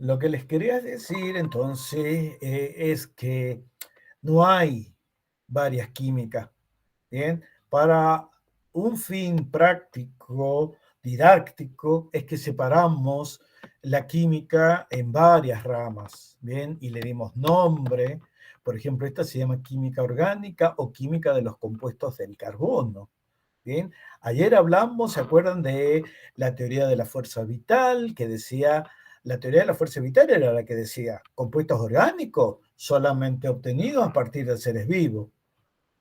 Lo que les quería decir entonces es que no hay varias químicas, ¿bien? Para un fin práctico, didáctico, es que separamos la química en varias ramas, ¿bien? Y le dimos nombre. Por ejemplo, esta se llama química orgánica o química de los compuestos del carbono. Bien, ayer hablamos, ¿se acuerdan de la teoría de la fuerza vital? Que decía, la teoría de la fuerza vital era la que decía, compuestos orgánicos solamente obtenidos a partir de seres vivos.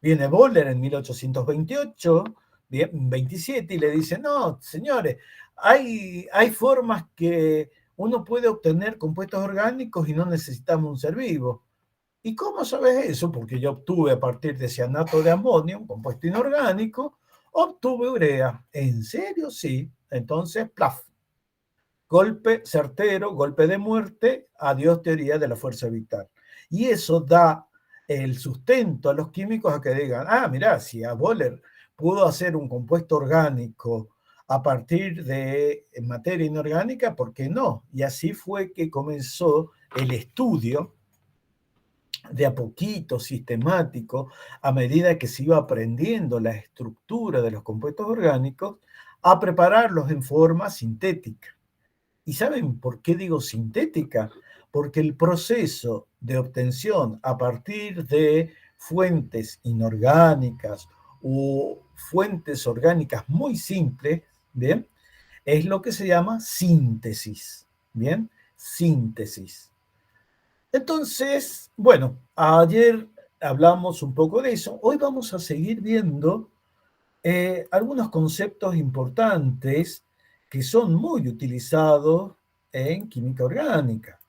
Viene Boller en 1828, 27, y le dice, no, señores, hay formas que uno puede obtener compuestos orgánicos y no necesitamos un ser vivo. ¿Y cómo sabes eso? Porque yo obtuve a partir de cianato de amonio, un compuesto inorgánico, obtuve urea. ¿En serio? Sí. Entonces, plaf. Golpe certero, golpe de muerte, adiós teoría de la fuerza vital. Y eso da el sustento a los químicos a que digan, ah, mira, si a Boller pudo hacer un compuesto orgánico a partir de materia inorgánica, ¿por qué no? Y así fue que comenzó el estudio de a poquito, sistemático, a medida que se iba aprendiendo la estructura de los compuestos orgánicos, a prepararlos en forma sintética. ¿Y saben por qué digo sintética? Porque el proceso de obtención a partir de fuentes inorgánicas o fuentes orgánicas muy simples, ¿bien? Es lo que se llama síntesis, ¿bien? Síntesis. Entonces, bueno, ayer hablamos un poco de eso. Hoy vamos a seguir viendo algunos conceptos importantes que son muy utilizados en química orgánica.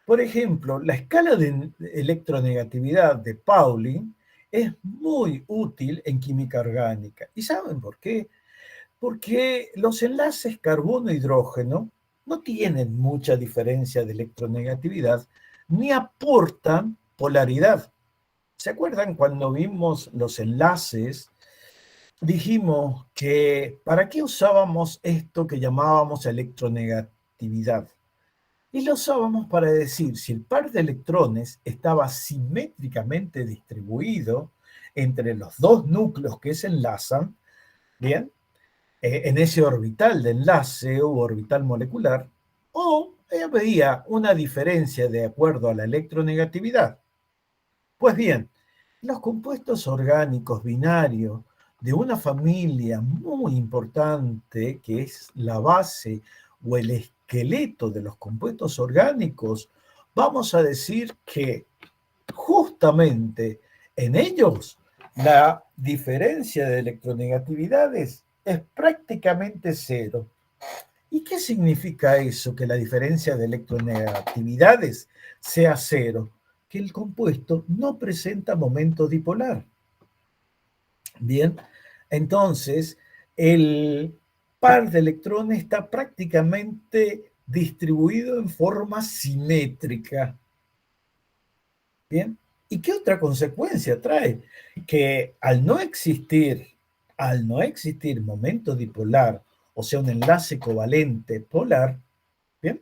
Por ejemplo, la escala de electronegatividad de Pauling es muy útil en química orgánica. ¿Y saben por qué? Porque los enlaces carbono-hidrógeno no tienen mucha diferencia de electronegatividad ni aportan polaridad. ¿Se acuerdan cuando vimos los enlaces? Dijimos que ¿para qué usábamos esto que llamábamos electronegatividad? Y lo usábamos para decir si el par de electrones estaba simétricamente distribuido entre los dos núcleos que se enlazan, ¿bien? En ese orbital de enlace o orbital molecular, o había una diferencia de acuerdo a la electronegatividad. Pues bien, los compuestos orgánicos binarios de una familia muy importante que es la base o el esqueleto de los compuestos orgánicos, vamos a decir que justamente en ellos la diferencia de electronegatividades es prácticamente cero. ¿Y qué significa eso, que la diferencia de electronegatividades sea cero? Que el compuesto no presenta momento dipolar. Bien, entonces el par de electrones está prácticamente distribuido en forma simétrica. Bien, ¿y qué otra consecuencia trae? Que al no existir momento dipolar, o sea, un enlace covalente polar, ¿bien?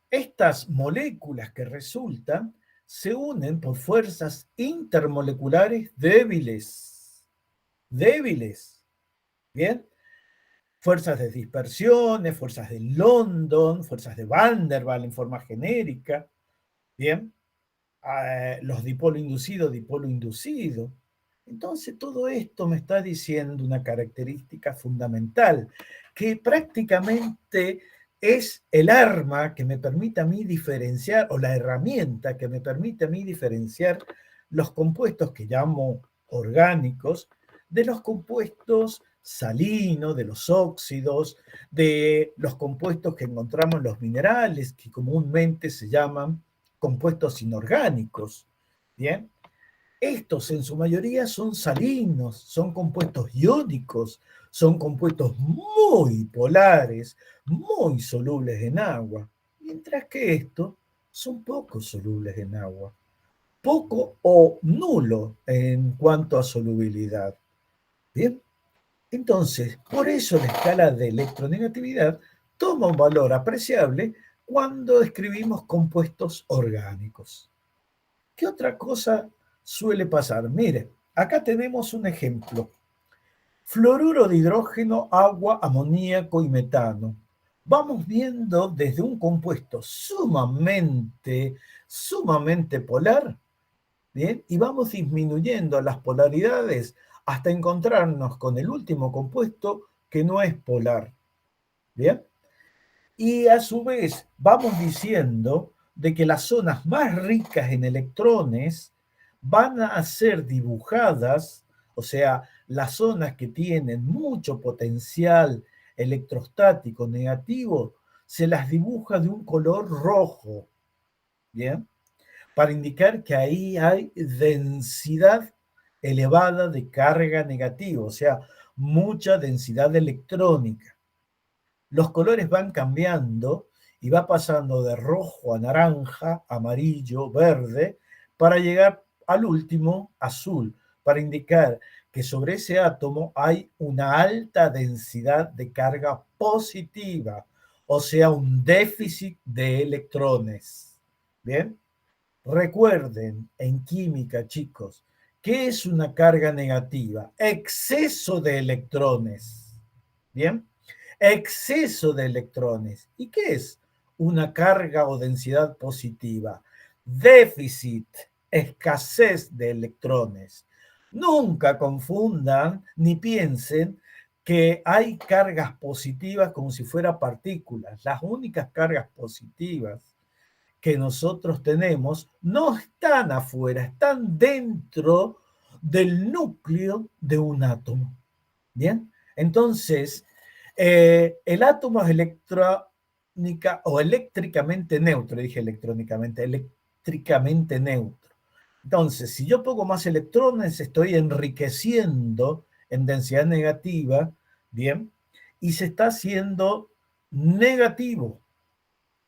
Estas moléculas que resultan se unen por fuerzas intermoleculares débiles, débiles, ¿bien? Fuerzas de dispersión, fuerzas de London, fuerzas de Van der Waals en forma genérica, ¿bien? Los dipolo inducido. Entonces, todo esto me está diciendo una característica fundamental, que prácticamente es el arma que me permite a mí diferenciar, o la herramienta que me permite a mí diferenciar los compuestos que llamo orgánicos de los compuestos salinos, de los óxidos, de los compuestos que encontramos en los minerales, que comúnmente se llaman compuestos inorgánicos. Bien, estos en su mayoría son salinos, son compuestos iónicos, son compuestos muy polares, muy solubles en agua, mientras que estos son poco solubles en agua, poco o nulo en cuanto a solubilidad. Bien, entonces, por eso la escala de electronegatividad toma un valor apreciable cuando escribimos compuestos orgánicos. ¿Qué otra cosa suele pasar? Mire, acá tenemos un ejemplo. Fluoruro de hidrógeno, agua, amoníaco y metano. Vamos viendo desde un compuesto sumamente polar, ¿bien? Y vamos disminuyendo las polaridades hasta encontrarnos con el último compuesto que no es polar, ¿bien? Y a su vez vamos diciendo de que las zonas más ricas en electrones van a ser dibujadas, o sea, las zonas que tienen mucho potencial electrostático negativo, se las dibuja de un color rojo, ¿bien? Para indicar que ahí hay densidad elevada de carga negativa, o sea, mucha densidad electrónica. Los colores van cambiando y va pasando de rojo a naranja, amarillo, verde, para llegar al último, azul, para indicar que sobre ese átomo hay una alta densidad de carga positiva, o sea, un déficit de electrones. ¿Bien? Recuerden en química, chicos, ¿qué es una carga negativa? Exceso de electrones. ¿Bien? Exceso de electrones. ¿Y qué es una carga o densidad positiva? Déficit, escasez de electrones. Nunca confundan ni piensen que hay cargas positivas como si fueran partículas. Las únicas cargas positivas que nosotros tenemos no están afuera, están dentro del núcleo de un átomo. ¿Bien? Entonces, el átomo es electrónica o eléctricamente neutro, dije electrónicamente, eléctricamente neutro. Entonces, si yo pongo más electrones, estoy enriqueciendo en densidad negativa, ¿bien? Y se está haciendo negativo.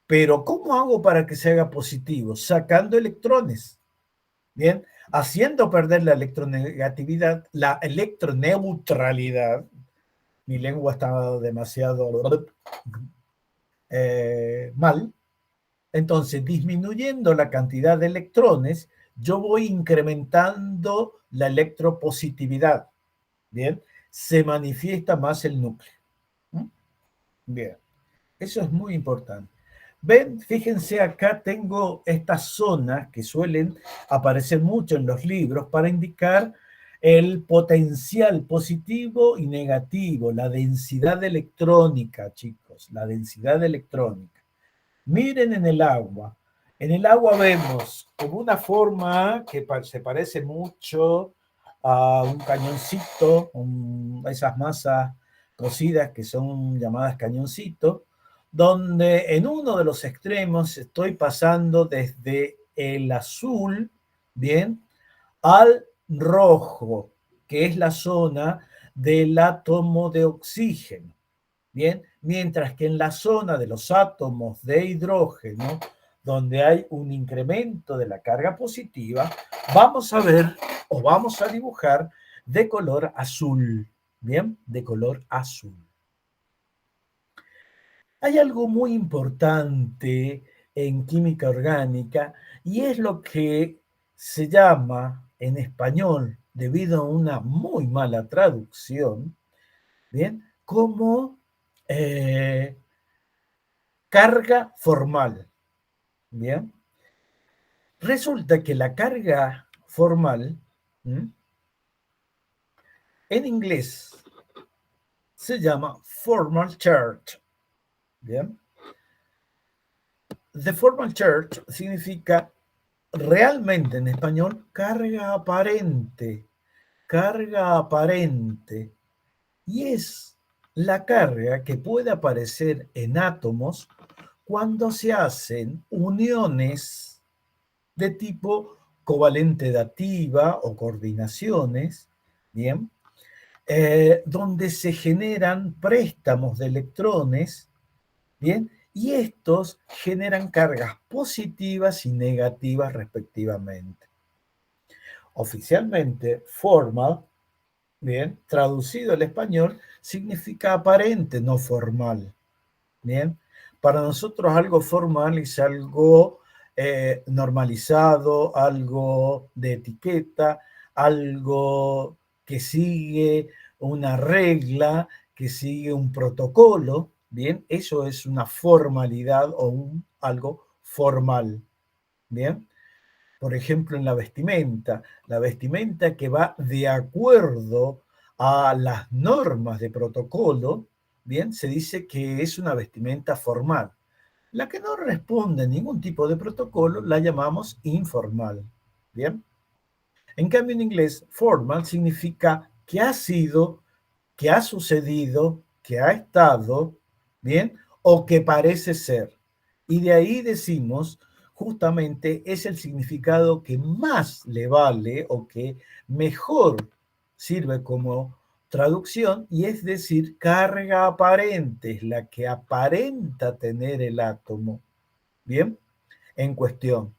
Pero ¿cómo hago para que se haga positivo? Sacando electrones, ¿bien? Haciendo perder la electronegatividad, la electroneutralidad. Mi lengua está demasiado mal. Entonces, disminuyendo la cantidad de electrones, yo voy incrementando la electropositividad, ¿bien? Se manifiesta más el núcleo. ¿Mm? Bien, eso es muy importante. Ven, fíjense acá tengo estas zonas que suelen aparecer mucho en los libros para indicar el potencial positivo y negativo, la densidad electrónica, chicos, la densidad electrónica. Miren en el agua. En el agua vemos como una forma que se parece mucho a un cañoncito, esas masas cocidas que son llamadas cañoncitos, donde en uno de los extremos estoy pasando desde el azul, bien, al rojo, que es la zona del átomo de oxígeno. Bien, mientras que en la zona de los átomos de hidrógeno, donde hay un incremento de la carga positiva, vamos a ver o vamos a dibujar de color azul. Bien, de color azul. Hay algo muy importante en química orgánica y es lo que se llama en español, debido a una muy mala traducción, bien, como carga formal. Bien. Resulta que la carga formal, ¿m?, en inglés se llama formal charge. Bien. The formal charge significa realmente en español carga aparente. Carga aparente. Y es la carga que puede aparecer en átomos cuando se hacen uniones de tipo covalente dativa o coordinaciones, ¿bien? Donde se generan préstamos de electrones, ¿bien? Y estos generan cargas positivas y negativas respectivamente. Oficialmente, formal, ¿bien? Traducido al español, significa aparente, no formal. ¿bien? Para nosotros algo formal es algo normalizado, algo de etiqueta, algo que sigue una regla, que sigue un protocolo, ¿bien? Eso es una formalidad o algo formal, ¿bien? Por ejemplo, en la vestimenta que va de acuerdo a las normas de protocolo, bien, se dice que es una vestimenta formal. La que no responde a ningún tipo de protocolo la llamamos informal, bien. En cambio, en inglés, formal significa que ha sido, que ha sucedido, que ha estado, ¿bien? O que parece ser. Y de ahí decimos, justamente es el significado que más le vale o que mejor sirve como traducción, y es decir, carga aparente, es la que aparenta tener el átomo, ¿bien? En cuestión.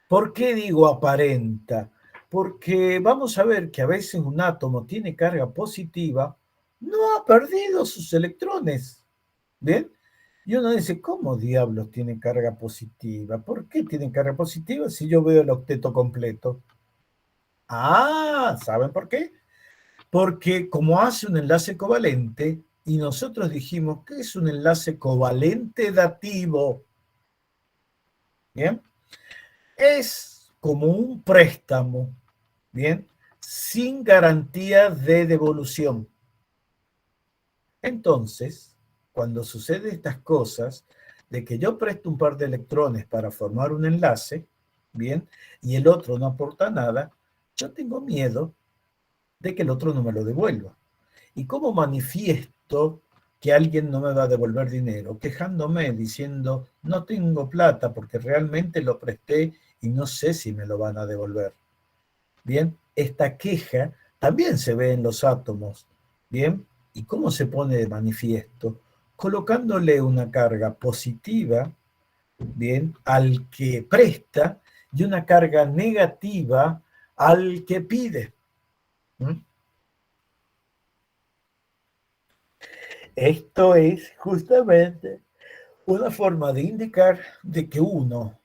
¿Por qué digo aparenta? Porque vamos a ver que a veces un átomo tiene carga positiva, no ha perdido sus electrones. ¿Bien? Y uno dice, ¿cómo diablos tiene carga positiva? ¿Por qué tiene carga positiva si yo veo el octeto completo? Ah, ¿saben por qué? Porque como hace un enlace covalente, y nosotros dijimos que es un enlace covalente dativo, ¿bien? Es como un préstamo, ¿bien? Sin garantía de devolución. Entonces, cuando sucede estas cosas, de que yo presto un par de electrones para formar un enlace, ¿bien? Y el otro no aporta nada, yo tengo miedo de que el otro no me lo devuelva. ¿Y cómo manifiesto que alguien no me va a devolver dinero? Quejándome, diciendo, no tengo plata porque realmente lo presté y no sé si me lo van a devolver. Bien, esta queja también se ve en los átomos. Bien, ¿y cómo se pone de manifiesto? Colocándole una carga positiva, bien, al que presta y una carga negativa al que pide. ¿Mm? Esto es justamente una forma de indicar de que uno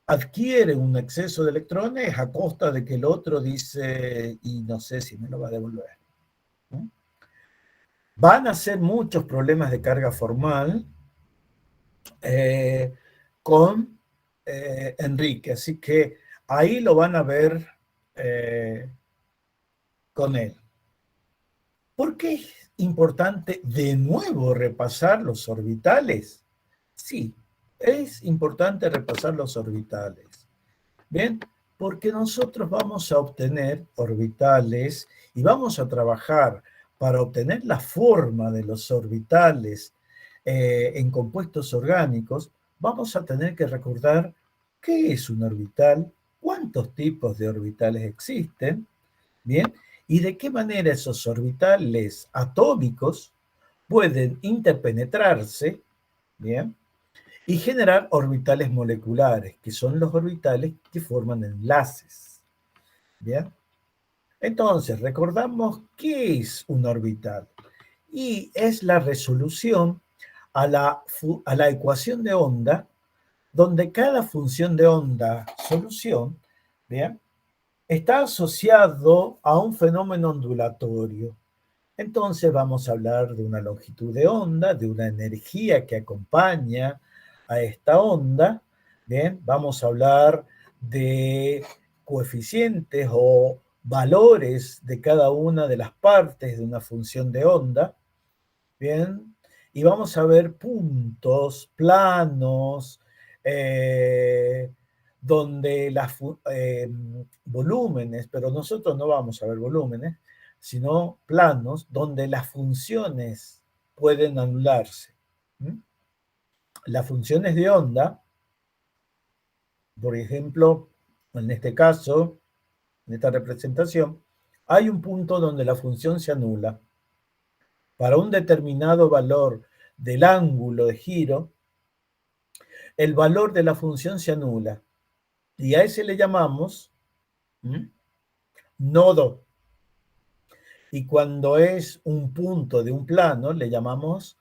adquiere un exceso de electrones a costa de que el otro dice, y no sé si me lo va a devolver. ¿No? Van a ser muchos problemas de carga formal eh, con Enrique, así que ahí lo van a ver eh, con él. ¿Por qué es importante de nuevo repasar los orbitales? Sí, es importante repasar los orbitales. Bien, porque nosotros vamos a obtener orbitales y vamos a trabajar para obtener la forma de los orbitales en compuestos orgánicos, vamos a tener que recordar qué es un orbital, cuántos tipos de orbitales existen, bien, y de qué manera esos orbitales atómicos pueden interpenetrarse, bien, y generar orbitales moleculares, que son los orbitales que forman enlaces. ¿Bien? Entonces, recordamos qué es un orbital. Y es la resolución a la ecuación de onda, donde cada función de onda solución, ¿bien? Está asociado a un fenómeno ondulatorio. Entonces vamos a hablar de una longitud de onda, de una energía que acompaña a esta onda. Bien, vamos a hablar de coeficientes o valores de cada una de las partes de una función de onda. Bien, y vamos a ver puntos, planos, eh, donde las volúmenes, pero nosotros no vamos a ver volúmenes, sino planos donde las funciones pueden anularse. ¿Mm? Las funciones de onda, por ejemplo, en este caso, en esta representación, hay un punto donde la función se anula. Para un determinado valor del ángulo de giro, el valor de la función se anula. Y a ese le llamamos nodo. Y cuando es un punto de un plano, le llamamos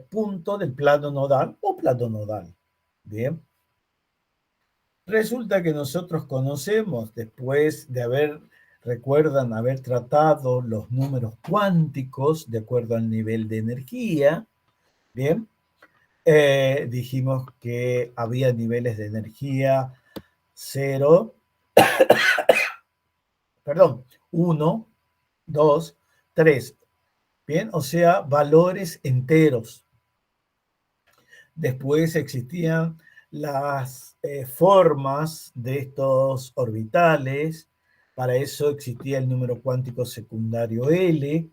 punto del plano nodal o plano nodal. Bien. Resulta que nosotros conocemos, después de recuerdan haber tratado los números cuánticos de acuerdo al nivel de energía, bien, dijimos que había niveles de energía 0, perdón, 1, 2, 3, bien, o sea, valores enteros. Después existían las formas de estos orbitales, para eso existía el número cuántico secundario L.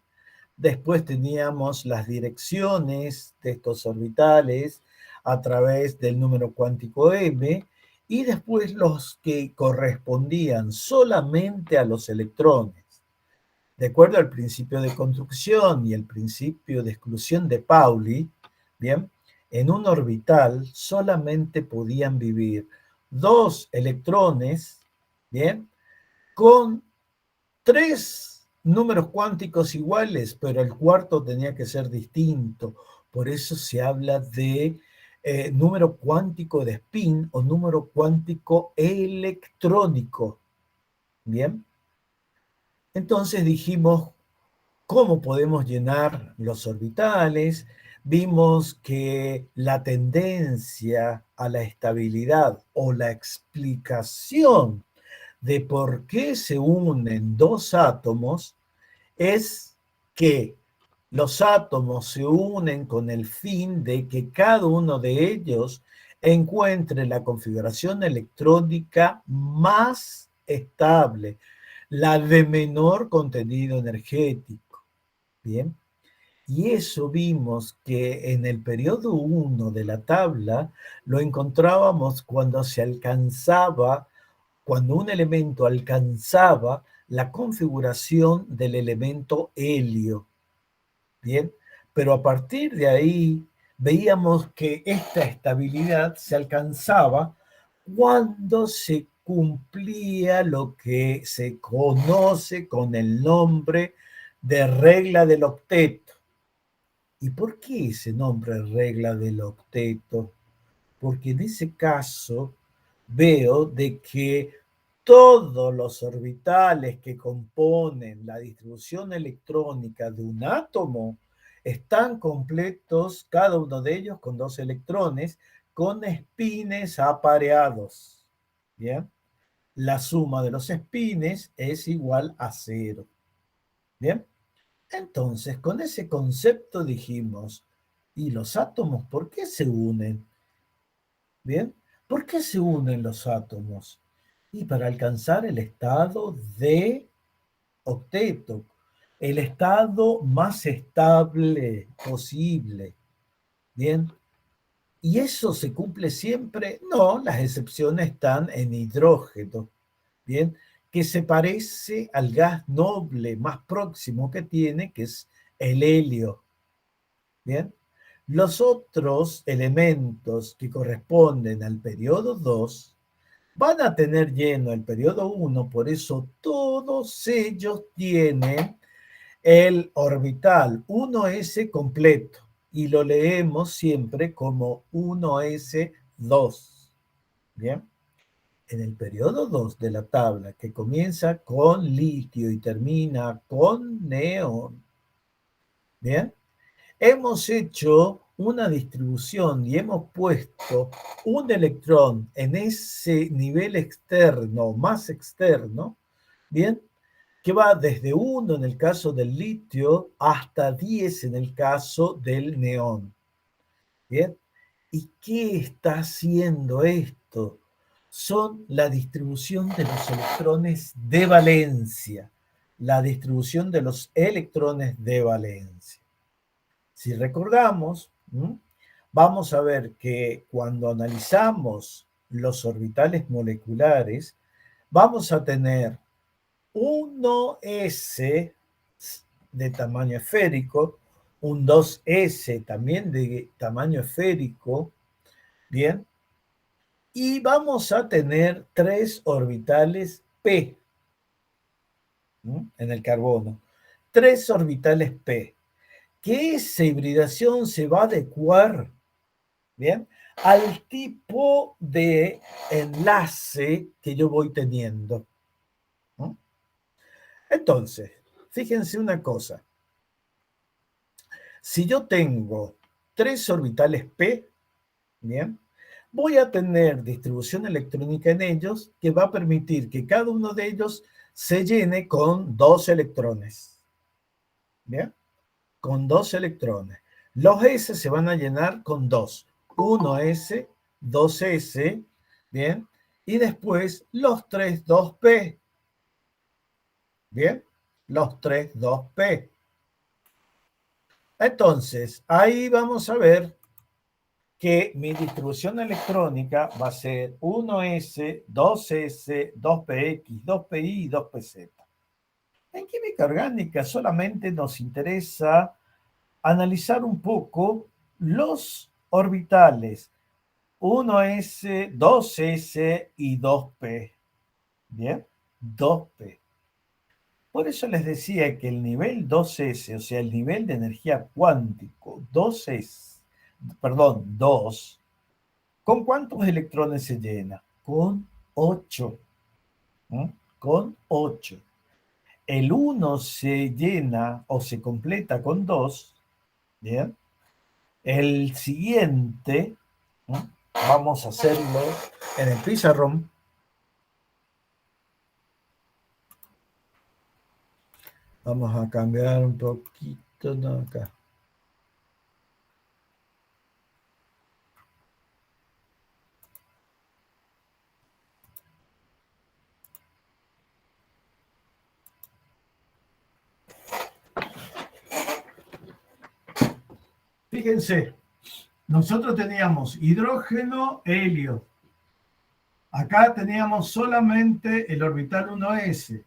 Después teníamos las direcciones de estos orbitales a través del número cuántico M, y después los que correspondían solamente a los electrones. De acuerdo al principio de construcción y el principio de exclusión de Pauli, bien, en un orbital solamente podían vivir dos electrones, bien, con tres números cuánticos iguales, pero el cuarto tenía que ser distinto. Por eso se habla de número cuántico de spin o número cuántico electrónico. Bien. Entonces dijimos, ¿cómo podemos llenar los orbitales? Vimos que la tendencia a la estabilidad o la explicación de por qué se unen dos átomos es que los átomos se unen con el fin de que cada uno de ellos encuentre la configuración electrónica más estable, la de menor contenido energético. Bien, y eso vimos que en el periodo 1 de la tabla lo encontrábamos cuando un elemento alcanzaba la configuración del elemento helio. Bien, pero a partir de ahí veíamos que esta estabilidad se alcanzaba cuando se cumplía lo que se conoce con el nombre de regla del octeto. ¿Y por qué ese nombre regla del octeto? Porque en ese caso veo de que todos los orbitales que componen la distribución electrónica de un átomo están completos, cada uno de ellos con dos electrones, con espines apareados. ¿Bien? La suma de los espines es igual a cero. ¿Bien? Entonces, con ese concepto dijimos, ¿y los átomos por qué se unen? ¿Bien? ¿Por qué se unen los átomos? Y para alcanzar el estado de octeto, el estado más estable posible. ¿Bien? ¿Y eso se cumple siempre? No, las excepciones están en hidrógeno. ¿Bien? Que se parece al gas noble más próximo que tiene, que es el helio. ¿Bien? Los otros elementos que corresponden al periodo 2 van a tener lleno el periodo 1, por eso todos ellos tienen el orbital 1s completo y lo leemos siempre como 1s2. Bien, en el periodo 2 de la tabla, que comienza con litio y termina con neón, bien, hemos hecho una distribución y hemos puesto un electrón en ese nivel externo, más externo, bien, que va desde 1 en el caso del litio hasta 10 en el caso del neón. Bien, ¿y qué está haciendo esto? Son la distribución de los electrones de valencia, la distribución de los electrones de valencia. Si recordamos, vamos a ver que cuando analizamos los orbitales moleculares, vamos a tener 1s de tamaño esférico, un 2s también de tamaño esférico, ¿bien? Y vamos a tener 3 orbitales p en el carbono. 3 orbitales p. que esa hibridación se va a adecuar, ¿bien?, al tipo de enlace que yo voy teniendo, ¿no? Entonces, fíjense una cosa. Si yo tengo 3 orbitales p, ¿bien?, voy a tener distribución electrónica en ellos que va a permitir que cada uno de ellos se llene con 2 electrones, ¿bien? Con 2 electrones. Los S se van a llenar con 2. 1S, 2S, ¿bien? Y después los 3 2p, ¿bien? Los 3 2p. Entonces, ahí vamos a ver que mi distribución electrónica va a ser 1S, 2S, 2px, 2pi y 2pz. En química orgánica solamente nos interesa analizar un poco los orbitales 1s, 2s y 2p. ¿Bien? 2p. Por eso les decía que el nivel 2s, o sea, el nivel de energía cuántico 2s, perdón, 2, ¿con cuántos electrones se llena? Con 8. ¿Eh? Con 8. El 1 se llena o se completa con 2, ¿bien? El siguiente, ¿no?, vamos a hacerlo en el pizarrón. Vamos a cambiar un poquito, ¿no?, acá. Fíjense, nosotros teníamos hidrógeno, helio. Acá teníamos solamente el orbital 1s,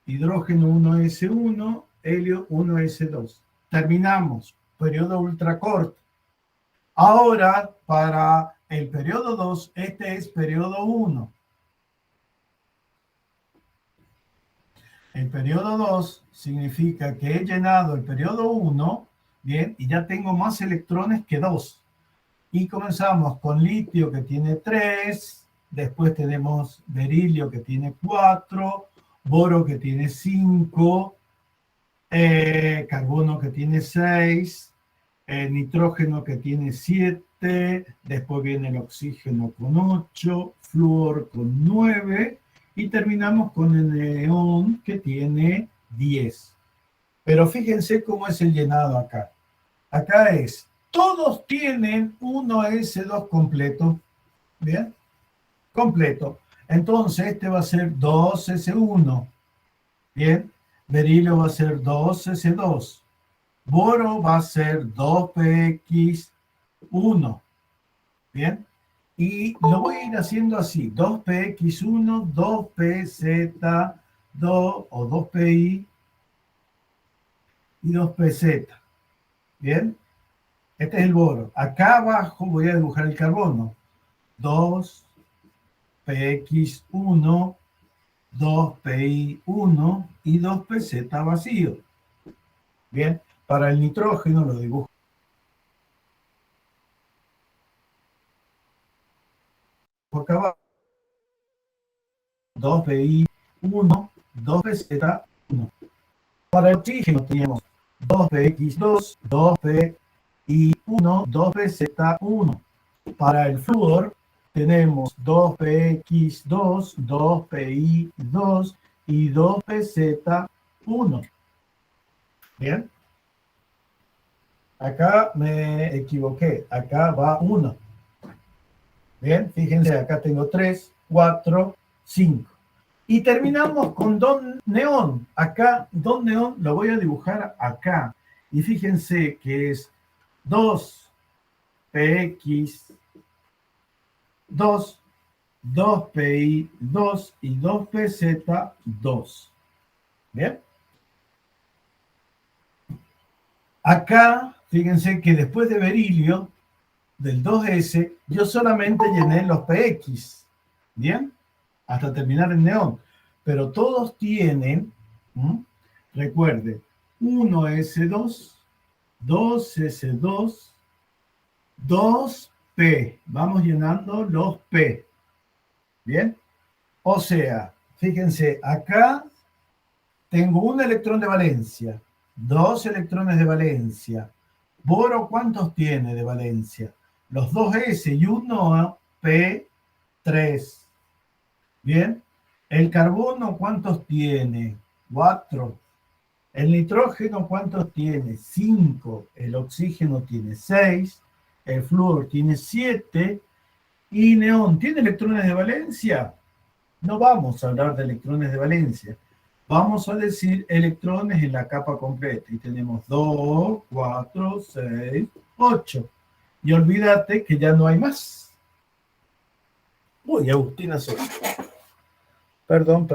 hidrógeno 1s1, helio 1s2. Terminamos, periodo ultracorto. Ahora, para el periodo 2, este es periodo 1. El periodo 2 significa que he llenado el periodo 1, bien, y ya tengo más electrones que 2. Y comenzamos con litio, que tiene 3, después tenemos berilio, que tiene 4, boro, que tiene 5, carbono, que tiene 6, nitrógeno, que tiene 7, después viene el oxígeno con 8, flúor con 9, y terminamos con el neón, que tiene 10. Pero fíjense cómo es el llenado acá. Acá es, todos tienen 1s2 completo, ¿bien? Completo. Entonces este va a ser 2s1, ¿bien? Berilio va a ser 2s2. Boro va a ser 2px1, ¿bien? Y lo voy a ir haciendo así, 2px1, 2pz2 o 2pi y 2pz, ¿bien? Este es el boro. Acá abajo voy a dibujar el carbono. 2px1, 2pi1 y 2pz vacío. Bien, para el nitrógeno lo dibujo acá abajo. 2pi1, 2pz1. Para el oxígeno tenemos 2px2, 2pi1, 2pz1. Para el flúor tenemos 2px2, 2pi2 y 2pz1. Bien. Acá me equivoqué. Acá va 1. Bien, fíjense, acá tengo 3, 4, 5. Y terminamos con don neón. Acá, don neón lo voy a dibujar acá. Y fíjense que es 2px, 2, 2pi, 2 y 2pz, 2. Bien. Acá, fíjense que después de berilio, del 2s, yo solamente llené los px. Bien. Hasta terminar en neón. Pero todos tienen, recuerde, 1s2, 2s2, 2p. Vamos llenando los p. ¿Bien? O sea, fíjense, acá tengo un electrón de valencia, dos electrones de valencia. Boro, ¿cuántos tiene de valencia? Los dos S y uno P3. ¿Bien? El carbono, ¿cuántos tiene? 4. El nitrógeno, ¿cuántos tiene? 5. El oxígeno tiene 6. El flúor tiene 7. Y neón, ¿tiene electrones de valencia? No vamos a hablar de electrones de valencia. Vamos a decir electrones en la capa completa. Y tenemos 2, 4, 6, 8. Y olvídate que ya no hay más. Uy, Agustina se... Perdón.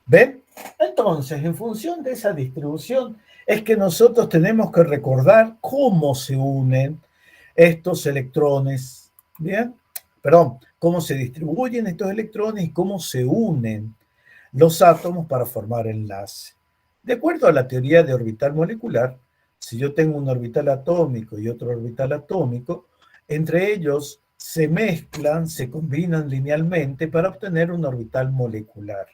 ¿Ven? Entonces, en función de esa distribución, es que nosotros tenemos que recordar cómo se unen estos electrones. ¿Bien? Perdón, cómo se distribuyen estos electrones y cómo se unen los átomos para formar enlace. De acuerdo a la teoría de orbital molecular, si yo tengo un orbital atómico y otro orbital atómico, entre ellos se mezclan, se combinan linealmente para obtener un orbital molecular.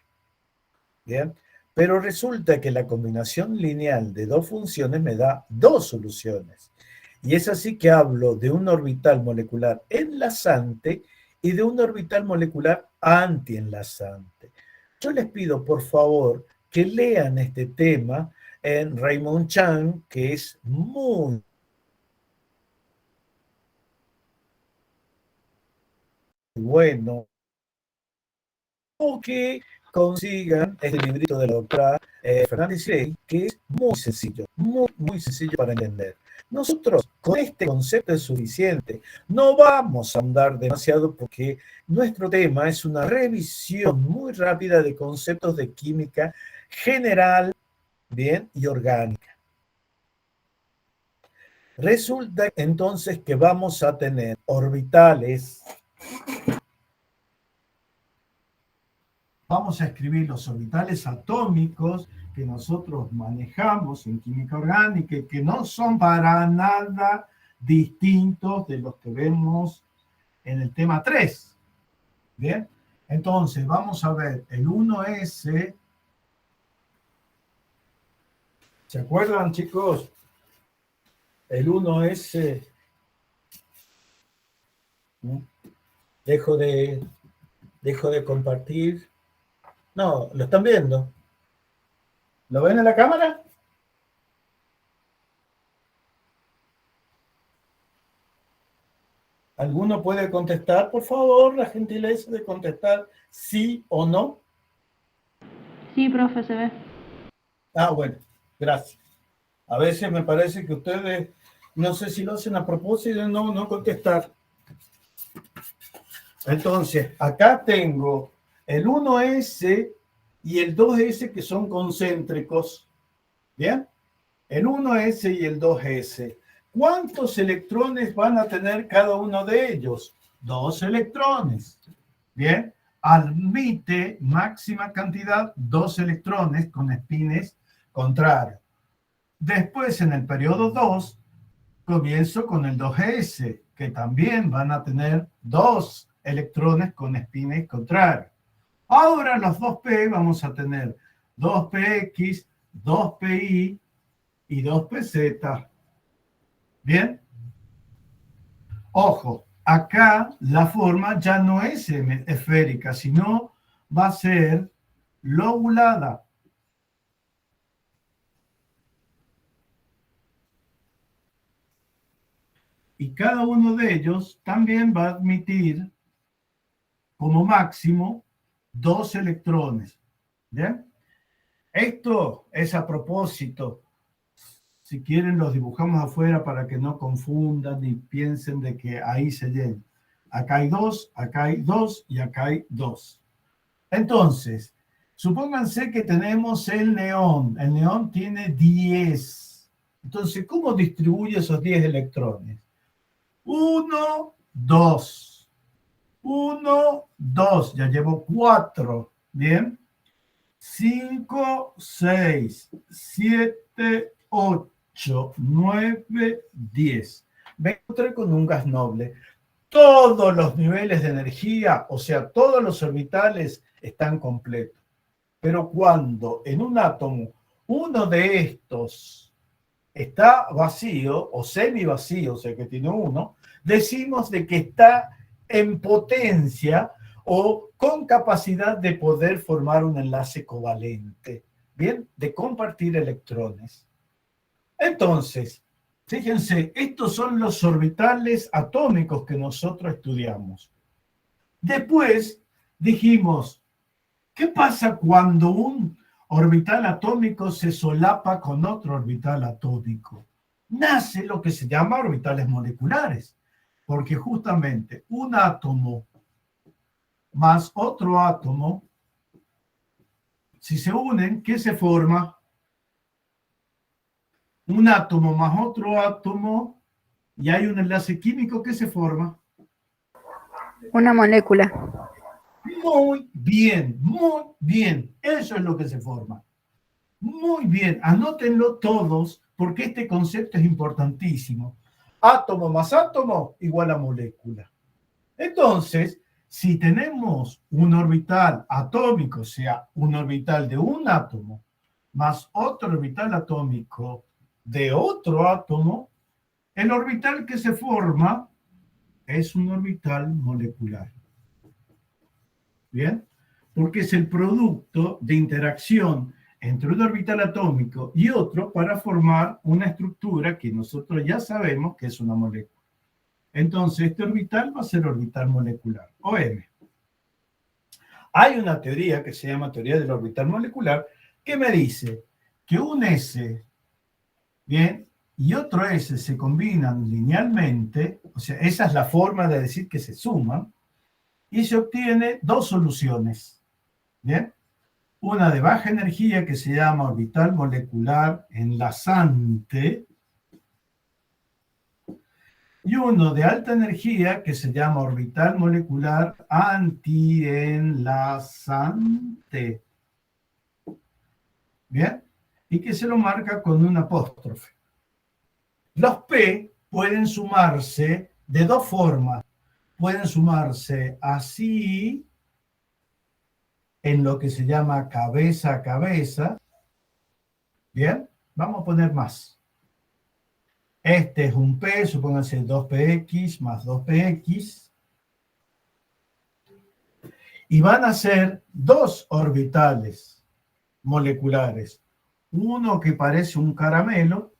¿Bien? Pero resulta que la combinación lineal de dos funciones me da dos soluciones. Y es así que hablo de un orbital molecular enlazante y de un orbital molecular antienlazante. Yo les pido, por favor, que lean este tema en Raymond Chan, que es muy bueno, o que consigan este librito de la doctora Fernández Rey, que es muy sencillo, muy sencillo para entender. Nosotros con este concepto es suficiente. No vamos a andar demasiado porque nuestro tema es una revisión muy rápida de conceptos de química general, bien, y orgánica. Resulta entonces que vamos a tener orbitales. Vamos a escribir los orbitales atómicos que nosotros manejamos en química orgánica y que no son para nada distintos de los que vemos en el tema 3. Bien, entonces vamos a ver el 1s. ¿Se acuerdan, chicos? El 1s. Dejo de compartir. No, ¿lo están viendo? ¿Lo ven en la cámara? ¿Alguno puede contestar, por favor, la gentileza de contestar sí o no? Sí, profe, se ve. Ah, bueno, gracias. A veces me parece que ustedes, no sé si lo hacen a propósito de no contestar. Entonces, acá tengo el 1s y el 2s que son concéntricos. ¿Bien? El 1s y el 2s. ¿Cuántos electrones van a tener cada uno de ellos? 2 electrones. Bien, admite máxima cantidad 2 electrones con espines contrarios. Después, en el periodo 2, comienzo con el 2s, que también van a tener 2 electrones con espines contrarios. Ahora los 2p vamos a tener 2px, 2pi y 2pz. ¿Bien? Ojo, acá la forma ya no es esférica, sino va a ser lobulada. Y cada uno de ellos también va a admitir como máximo 2 electrones. ¿Bien? Esto es a propósito. Si quieren los dibujamos afuera para que no confundan ni piensen de que ahí se llena. Acá hay 2, acá hay 2 y acá hay 2. Entonces, supónganse que tenemos el neón. El neón tiene 10. Entonces, ¿cómo distribuye esos 10 electrones? 1, 2. 1, 2. Ya llevo 4. Bien. 5, 6, 7, 8. 8, 9, 10. Me encontré con un gas noble. Todos los niveles de energía, o sea, todos los orbitales están completos. Pero cuando en un átomo uno de estos está vacío o semivacío, o sea que tiene uno, decimos de que está en potencia o con capacidad de poder formar un enlace covalente, ¿bien? De compartir electrones. Entonces, fíjense, estos son los orbitales atómicos que nosotros estudiamos. Después dijimos, ¿qué pasa cuando un orbital atómico se solapa con otro orbital atómico? Nace lo que se llama orbitales moleculares, porque justamente un átomo más otro átomo, si se unen, ¿qué se forma? Un átomo más otro átomo y hay un enlace químico que se forma. Una molécula. Muy bien, muy bien. Eso es lo que se forma. Muy bien, anótenlo todos porque este concepto es importantísimo. Átomo más átomo igual a molécula. Entonces, si tenemos un orbital atómico, o sea, un orbital de un átomo, más otro orbital atómico de otro átomo, el orbital que se forma es un orbital molecular. ¿Bien? Porque es el producto de interacción entre un orbital atómico y otro para formar una estructura que nosotros ya sabemos que es una molécula. Entonces, este orbital va a ser orbital molecular, OM. Hay una teoría que se llama teoría del orbital molecular que me dice que un S, ¿bien? Y otro S se combinan linealmente, o sea, esa es la forma de decir que se suman, y se obtiene dos soluciones, ¿bien? Una de baja energía que se llama orbital molecular enlazante y uno de alta energía que se llama orbital molecular antienlazante. ¿Bien? Y que se lo marca con un apóstrofe. Los P pueden sumarse de dos formas. Pueden sumarse así, en lo que se llama cabeza a cabeza. ¿Bien? Vamos a poner más. Este es un P, supónganse 2px más 2px. Y van a ser dos orbitales moleculares. Uno que parece un caramelo.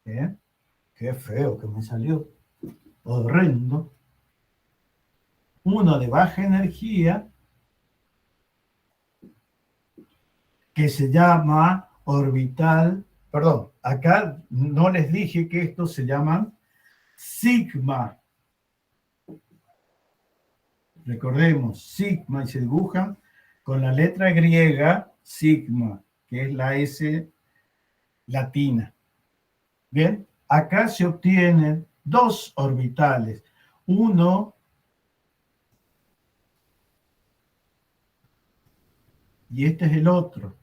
¿Bien? Qué feo que me salió. Horrendo. Uno de baja energía que se llama orbital. Perdón, acá no les dije que estos se llaman sigma. Recordemos, sigma, y se dibujan con la letra griega sigma, que es la S latina. Bien, acá se obtienen dos orbitales. Uno y este es el otro.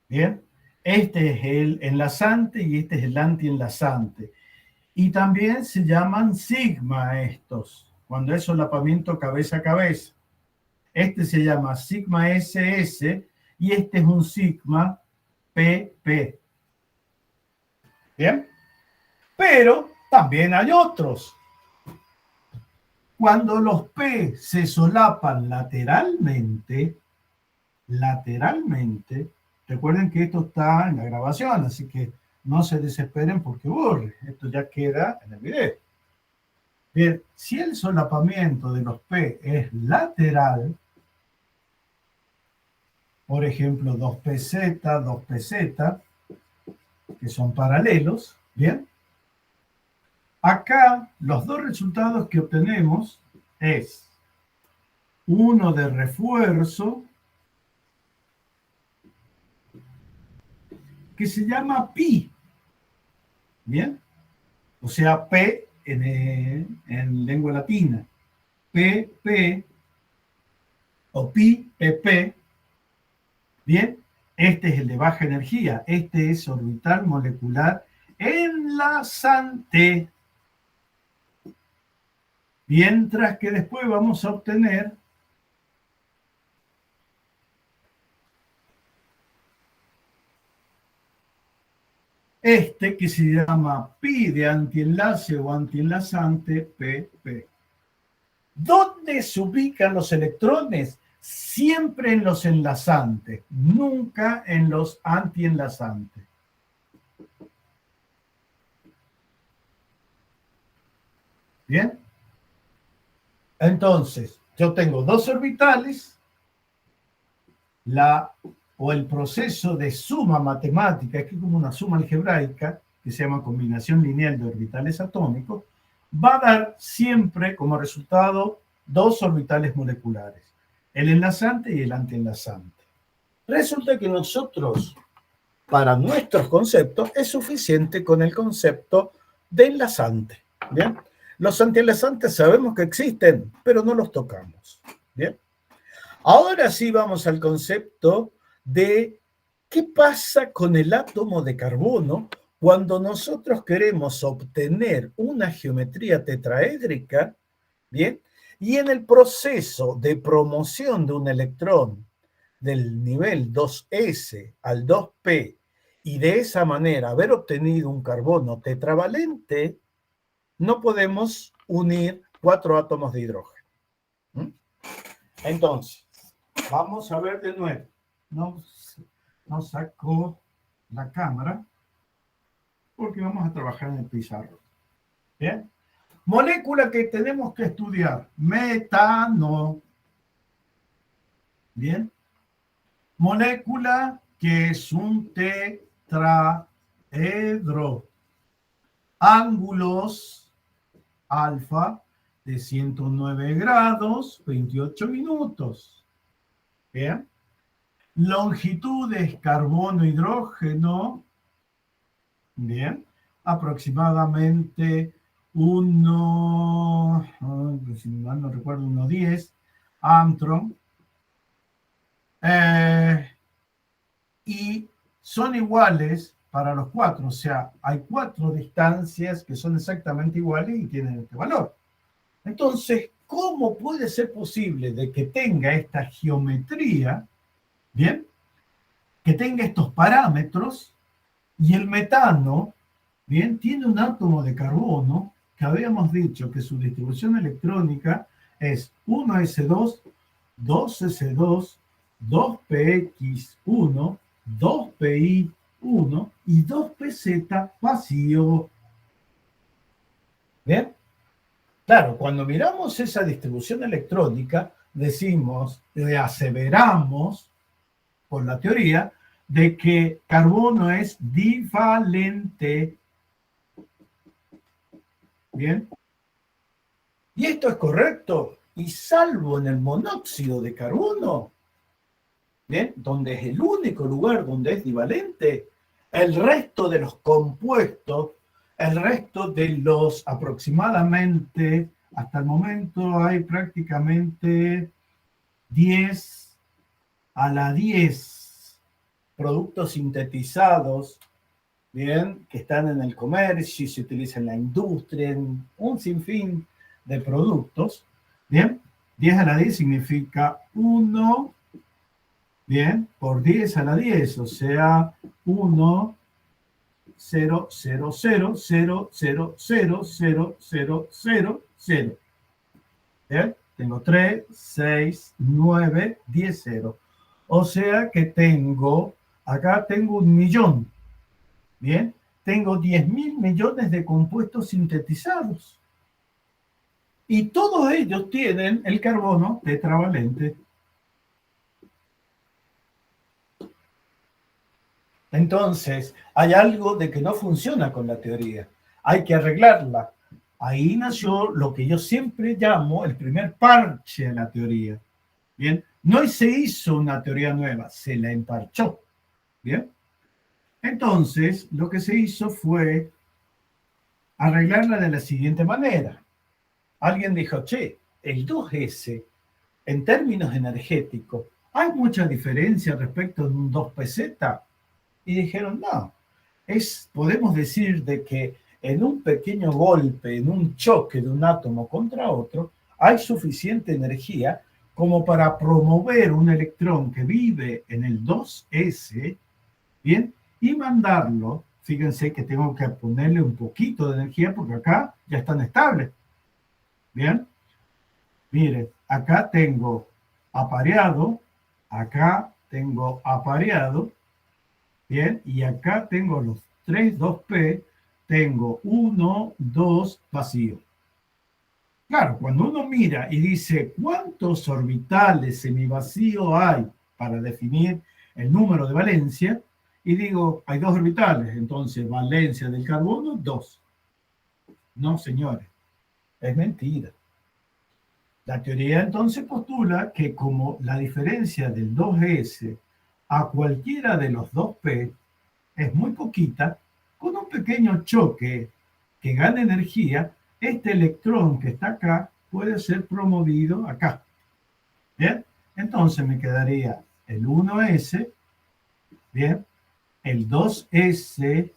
Bien, este es el enlazante y este es el antienlazante. Y también se llaman sigma estos, cuando es solapamiento cabeza a cabeza. Este se llama sigma SS y este es un sigma PP. ¿Bien? Pero también hay otros. Cuando los P se solapan lateralmente, recuerden que esto está en la grabación, así que no se desesperen porque aburre. Esto ya queda en el video. Bien, si el solapamiento de los P es lateral, por ejemplo, 2PZ, 2PZ, que son paralelos, ¿bien? Acá los dos resultados que obtenemos es uno de refuerzo que se llama pi, ¿bien? O sea, P en lengua latina. PP o pi, PP, ¿bien? Este es el de baja energía. Este es orbital molecular enlazante. Mientras que después vamos a obtener este que se llama pi de antienlace o antienlazante, PP. ¿Dónde se ubican los electrones? Siempre en los enlazantes, nunca en los antienlazantes. ¿Bien? Entonces, yo tengo dos orbitales, el proceso de suma matemática, que es como una suma algebraica, que se llama combinación lineal de orbitales atómicos, va a dar siempre como resultado dos orbitales moleculares, el enlazante y el antienlazante. Resulta que nosotros, para nuestros conceptos, es suficiente con el concepto de enlazante. ¿Bien? Los antienlazantes sabemos que existen, pero no los tocamos. ¿Bien? Ahora sí vamos al concepto de qué pasa con el átomo de carbono cuando nosotros queremos obtener una geometría tetraédrica, ¿bien? Y en el proceso de promoción de un electrón del nivel 2s al 2p y de esa manera haber obtenido un carbono tetravalente, no podemos unir 4 átomos de hidrógeno. Entonces, vamos a ver de nuevo. No saco la cámara porque vamos a trabajar en el pizarro. ¿Bien? Molécula que tenemos que estudiar. Metano. ¿Bien? Molécula que es un tetraedro. Ángulos alfa de 109 grados, 28 minutos. ¿Bien? Longitudes carbono-hidrógeno, bien, aproximadamente si mal no recuerdo, 1,10 Armstrong. Y son iguales para los 4, o sea, hay 4 distancias que son exactamente iguales y tienen este valor. Entonces, ¿cómo puede ser posible de que tenga esta geometría, bien, que tenga estos parámetros y el metano, bien, tiene un átomo de carbono que habíamos dicho que su distribución electrónica es 1s2, 2s2, 2px1, 2pi1 y 2pz vacío? ¿Bien? Claro, cuando miramos esa distribución electrónica, aseveramos por la teoría de que carbono es divalente. ¿Bien? Y esto es correcto, y salvo en el monóxido de carbono, ¿bien? Donde es el único lugar donde es divalente, el resto de los compuestos, el resto de los aproximadamente, hasta el momento hay prácticamente 10 a la 10 productos sintetizados, bien, que están en el comercio y se utilizan en la industria, en un sinfín de productos, bien. 10 a la 10 significa 1, bien, por 10 a la 10, o sea, 1, 0, 0, 0, 0, 0, 0, 0, 0, 0, 0. ¿Bien? Tengo 3, 6, 9, 10, 0. O sea que acá tengo 1.000.000. Bien, tengo 10.000 millones de compuestos sintetizados. Y todos ellos tienen el carbono tetravalente. Entonces, hay algo de que no funciona con la teoría. Hay que arreglarla. Ahí nació lo que yo siempre llamo el primer parche a la teoría. Bien, no se hizo una teoría nueva, se la emparchó. Bien. Entonces, lo que se hizo fue arreglarla de la siguiente manera. Alguien dijo, che, el 2S, en términos energéticos, ¿hay mucha diferencia respecto de un 2pz? Y dijeron, no, podemos decir de que en un pequeño golpe, en un choque de un átomo contra otro, hay suficiente energía como para promover un electrón que vive en el 2s, ¿bien? Y mandarlo, fíjense que tengo que ponerle un poquito de energía porque acá ya están estables, ¿bien? Miren, acá tengo apareado, acá tengo apareado, ¿bien? Y acá tengo los 3 2p, tengo 1, 2 vacío. Claro, cuando uno mira y dice cuántos orbitales semivacío hay para definir el número de valencia, y digo, hay 2 orbitales, entonces valencia del carbono, 2. No, señores, es mentira. La teoría entonces postula que como la diferencia del 2s a cualquiera de los 2p es muy poquita, con un pequeño choque que gana energía, este electrón que está acá puede ser promovido acá. ¿Bien? Entonces me quedaría el 1s, ¿bien? El 2s,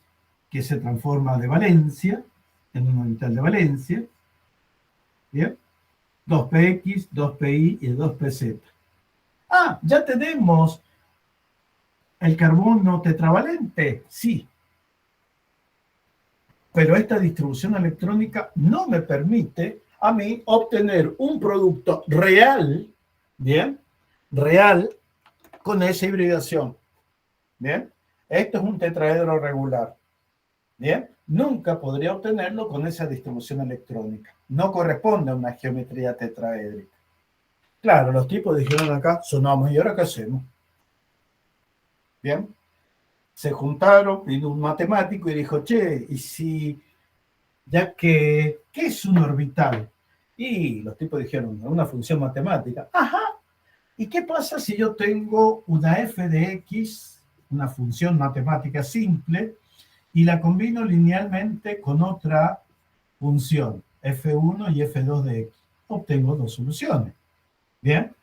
que se transforma de valencia, en un orbital de valencia, ¿bien? 2px, 2pi y 2pz. Ah, ya tenemos el carbono tetravalente, sí. Pero esta distribución electrónica no me permite a mí obtener un producto real, ¿bien? Real con esa hibridación, ¿bien? Esto es un tetraedro regular, ¿bien? Nunca podría obtenerlo con esa distribución electrónica. No corresponde a una geometría tetraédrica. Claro, los tipos dijeron acá, sonamos, ¿y ahora qué hacemos? Bien, se juntaron, vino un matemático y dijo, che, ¿y si, ya que, qué es un orbital? Y los tipos dijeron, una función matemática. Ajá, ¿y qué pasa si yo tengo una f de x, una función matemática simple, y la combino linealmente con otra función, f1 y f2 de x? Obtengo 2 soluciones. Bien,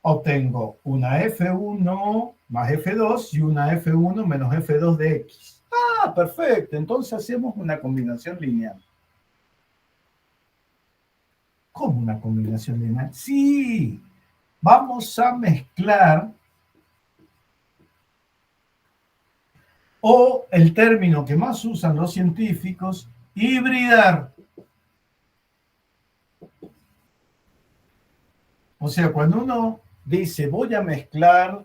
obtengo una f1 más f2 y una f1 menos f2 de x. Ah, perfecto. Entonces hacemos una combinación lineal. ¿Cómo una combinación lineal? Sí, vamos a mezclar, o el término que más usan los científicos, hibridar. O sea, cuando uno dice voy a mezclar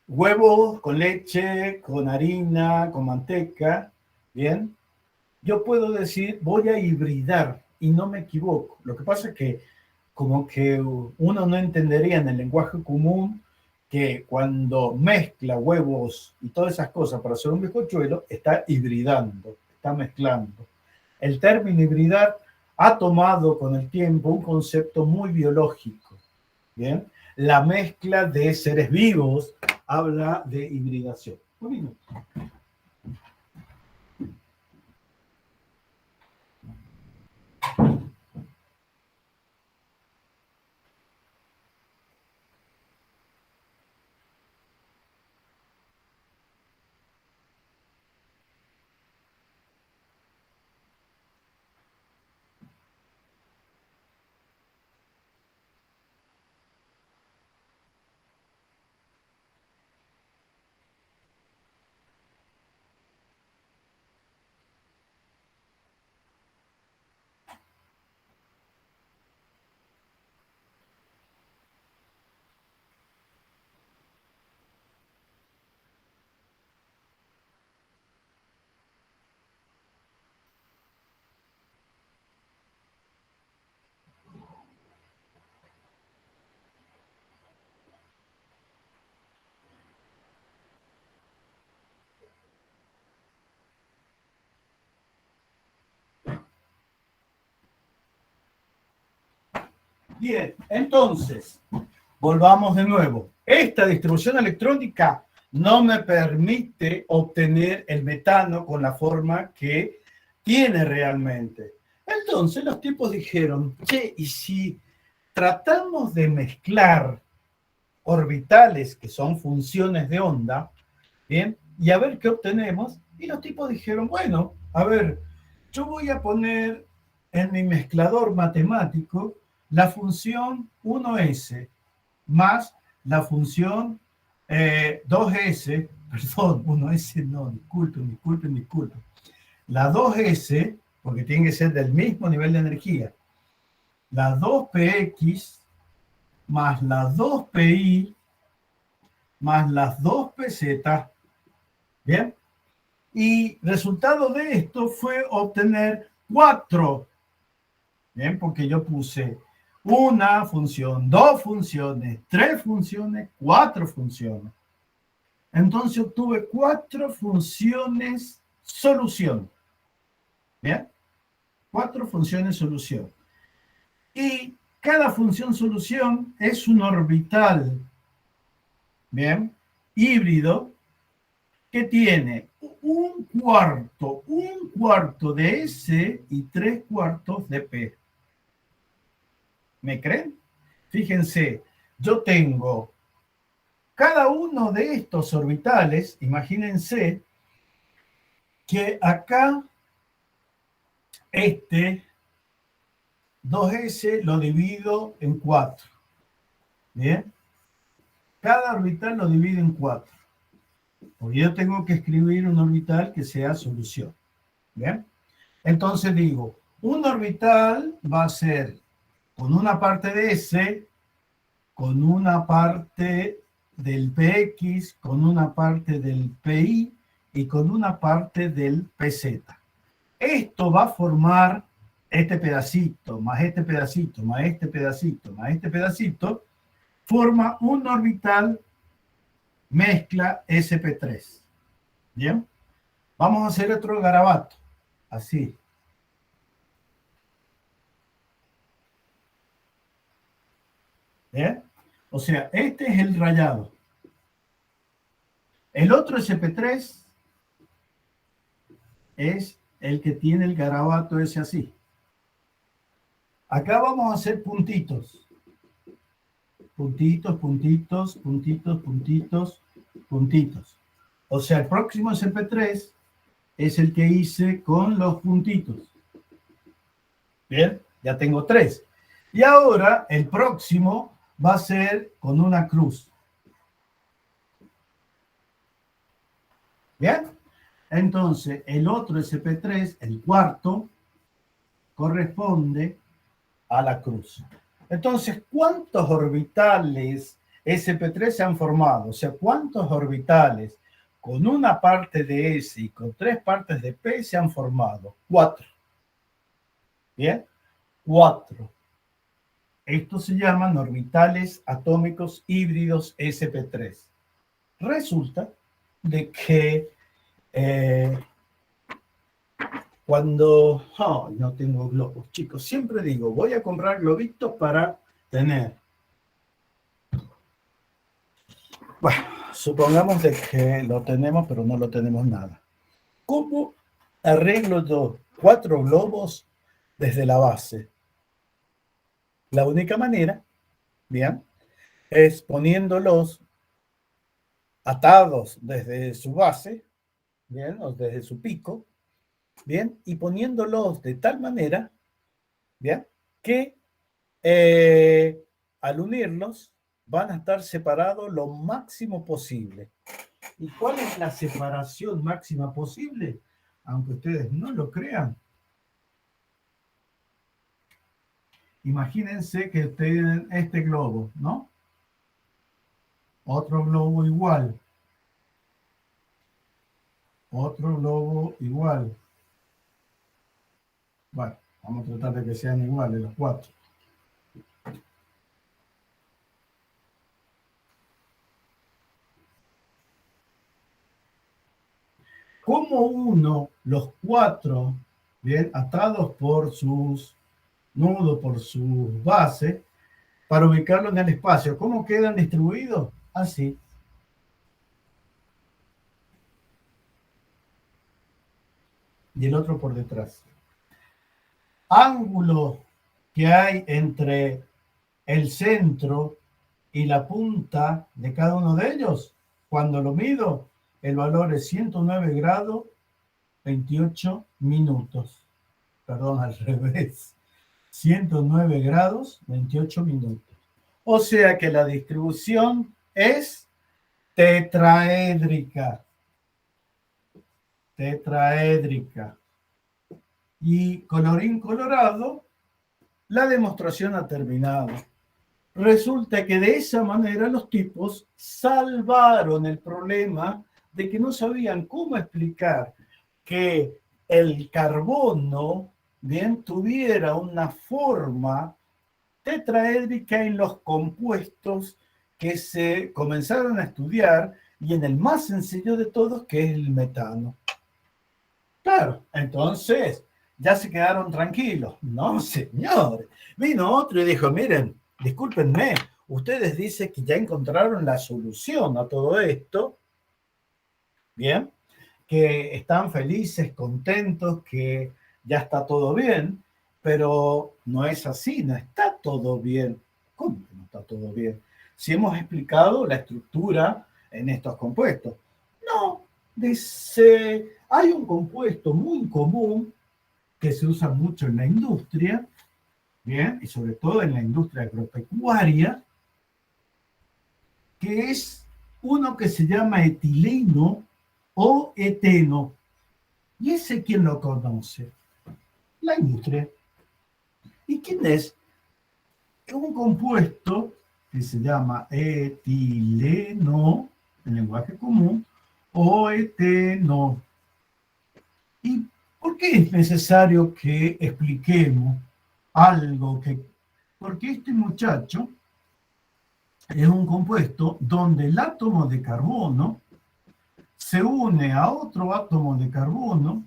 huevos con leche, con harina, con manteca, ¿bien? Yo puedo decir voy a hibridar y no me equivoco. Lo que pasa es que como que uno no entendería en el lenguaje común que cuando mezcla huevos y todas esas cosas para hacer un bizcochuelo, está hibridando, está mezclando. El término hibridar ha tomado con el tiempo un concepto muy biológico, ¿bien? La mezcla de seres vivos habla de hibridación. Un minuto. Bien, entonces, volvamos de nuevo. Esta distribución electrónica no me permite obtener el metano con la forma que tiene realmente. Entonces los tipos dijeron, che, ¿y si tratamos de mezclar orbitales que son funciones de onda, ¿bien? Y a ver qué obtenemos. Y los tipos dijeron, bueno, a ver, yo voy a poner en mi mezclador matemático la función 1s más la función 2s, perdón, 1s no, disculpen. La 2s, porque tiene que ser del mismo nivel de energía, la 2px más la 2pi más las 2pz, ¿bien? Y resultado de esto fue obtener 4, ¿bien? Porque yo puse una función, 2 funciones, 3 funciones, 4 funciones. Entonces obtuve 4 funciones solución, ¿bien? 4 funciones solución. Y cada función solución es un orbital, ¿bien? Híbrido, que tiene un cuarto de S y 3/4 de P. ¿Me creen? Fíjense, yo tengo cada uno de estos orbitales, imagínense que acá este 2s lo divido en 4. ¿Bien? Cada orbital lo divido en 4. Porque yo tengo que escribir un orbital que sea solución. ¿Bien? Entonces digo, un orbital va a ser con una parte de S, con una parte del PX, con una parte del PI y con una parte del PZ. Esto va a formar este pedacito, más este pedacito, más este pedacito, más este pedacito, forma un orbital mezcla sp3. ¿Bien? Vamos a hacer otro garabato, así. ¿Bien? O sea, este es el rayado. El otro sp3 es el que tiene el garabato ese así. Acá vamos a hacer puntitos. Puntitos, puntitos, puntitos, puntitos, puntitos. O sea, el próximo sp3 es el que hice con los puntitos. Bien, ya tengo 3. Y ahora el próximo va a ser con una cruz. ¿Bien? Entonces, el otro sp3, el cuarto, corresponde a la cruz. Entonces, ¿cuántos orbitales sp3 se han formado? O sea, ¿cuántos orbitales con una parte de S y con 3 partes de P se han formado? 4. ¿Bien? 4. Estos se llaman orbitales atómicos híbridos sp3. Resulta de que cuando no tengo globos, chicos, siempre digo, voy a comprar globitos para tener. Bueno, supongamos de que lo tenemos, pero no lo tenemos nada. ¿Cómo arreglo yo 4 globos desde la base? La única manera, bien, es poniéndolos atados desde su base, bien, o desde su pico, bien, y poniéndolos de tal manera, bien, que al unirlos van a estar separados lo máximo posible. ¿Y cuál es la separación máxima posible? Aunque ustedes no lo crean. Imagínense que tienen este globo, ¿no? Otro globo igual. Otro globo igual. Bueno, vamos a tratar de que sean iguales los 4. ¿Cómo uno los 4, bien, atados por sus nudos, por sus bases, para ubicarlo en el espacio? ¿Cómo quedan distribuidos? Así. Y el otro por detrás. Ángulo que hay entre el centro y la punta de cada uno de ellos, cuando lo mido, el valor es 109 grados 28 minutos. Perdón, al revés. 109 grados 28 minutos. O sea que la distribución es tetraédrica. Tetraédrica. Y colorín colorado, la demostración ha terminado. Resulta que de esa manera los tipos salvaron el problema de que no sabían cómo explicar que el carbono bien tuviera una forma tetraédrica en los compuestos que se comenzaron a estudiar y en el más sencillo de todos, que es el metano. Claro, entonces ya se quedaron tranquilos. No, señores. Vino otro y dijo, miren, discúlpenme, ustedes dicen que ya encontraron la solución a todo esto, bien, que están felices, contentos, que ya está todo bien, pero no es así, no está todo bien. ¿Cómo que no está todo bien? Si hemos explicado la estructura en estos compuestos. No, dice, hay un compuesto muy común que se usa mucho en la industria, bien, y sobre todo en la industria agropecuaria, que es uno que se llama etileno o eteno. ¿Y ese quién lo conoce? La industria. ¿Y quién es? Es un compuesto que se llama etileno, en lenguaje común, o eteno. ¿Y por qué es necesario que expliquemos algo que... Porque este muchacho es un compuesto donde el átomo de carbono se une a otro átomo de carbono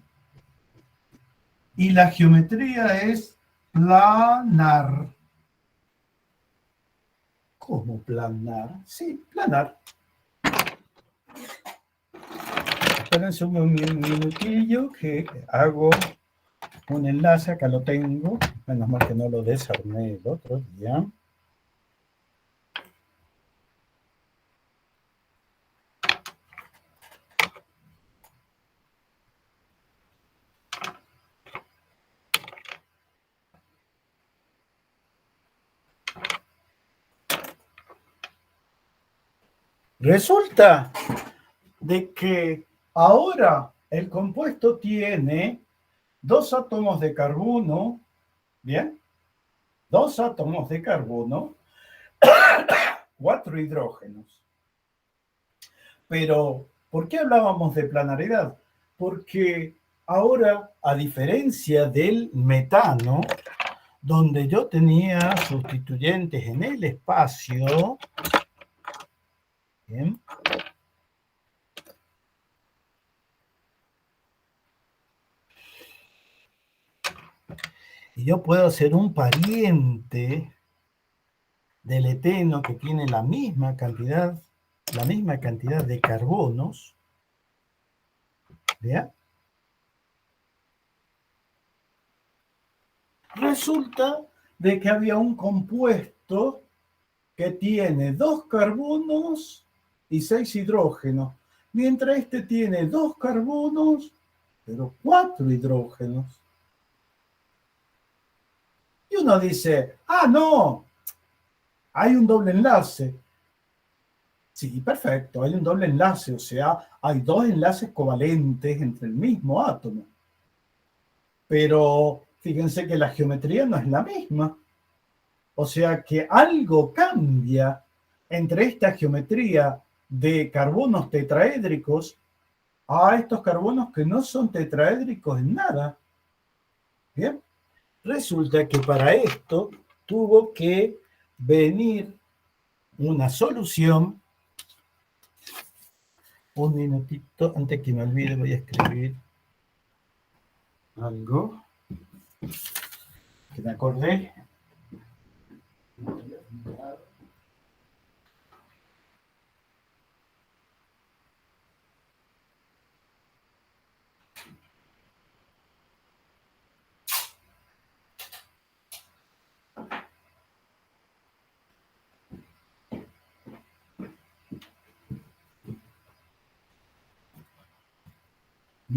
y la geometría es planar. ¿Cómo planar? Sí, planar. Espérense un minutillo que hago un enlace, acá lo tengo. Menos mal que no lo desarmé el otro día. Resulta de que ahora el compuesto tiene dos átomos de carbono, ¿bien? Dos átomos de carbono, cuatro hidrógenos. Pero, ¿por qué hablábamos de planaridad? Porque ahora, a diferencia del metano, donde yo tenía sustituyentes en el espacio, ¿bien? Y yo puedo hacer un pariente del eteno que tiene la misma cantidad de carbonos, ¿ya? Resulta de que había un compuesto que tiene dos carbonos y seis hidrógenos, mientras este tiene dos carbonos, pero cuatro hidrógenos. Y uno dice, ah, no, hay un doble enlace. Sí, perfecto, hay un doble enlace, o sea, hay dos enlaces covalentes entre el mismo átomo. Pero fíjense que la geometría no es la misma. O sea que algo cambia entre esta geometría de carbonos tetraédricos a estos carbonos que no son tetraédricos en nada. Bien, resulta que para esto tuvo que venir una solución. Un minutito, antes que me olvide, voy a escribir algo que me acordé.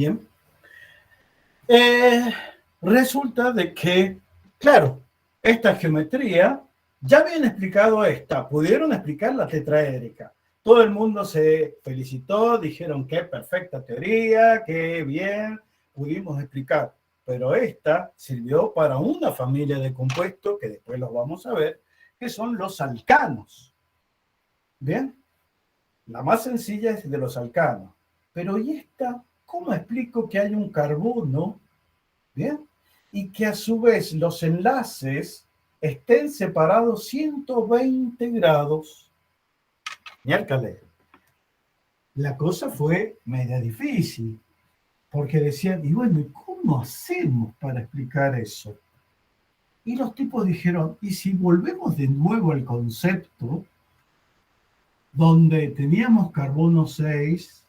Bien. Resulta de que, claro, esta geometría, ya habían explicado esta, pudieron explicar la tetraédrica. Todo el mundo se felicitó, dijeron qué perfecta teoría, qué bien, pudimos explicar. Pero esta sirvió para una familia de compuestos, que después los vamos a ver, que son los alcanos. ¿Bien? La más sencilla es de los alcanos. Pero ¿y esta? ¿Cómo explico que hay un carbono? ¿Bien? Y que a su vez los enlaces estén separados 120 grados. Miércoles. La cosa fue media difícil, porque decían, y bueno, ¿cómo hacemos para explicar eso? Y los tipos dijeron, ¿y si volvemos de nuevo al concepto donde teníamos carbono 6,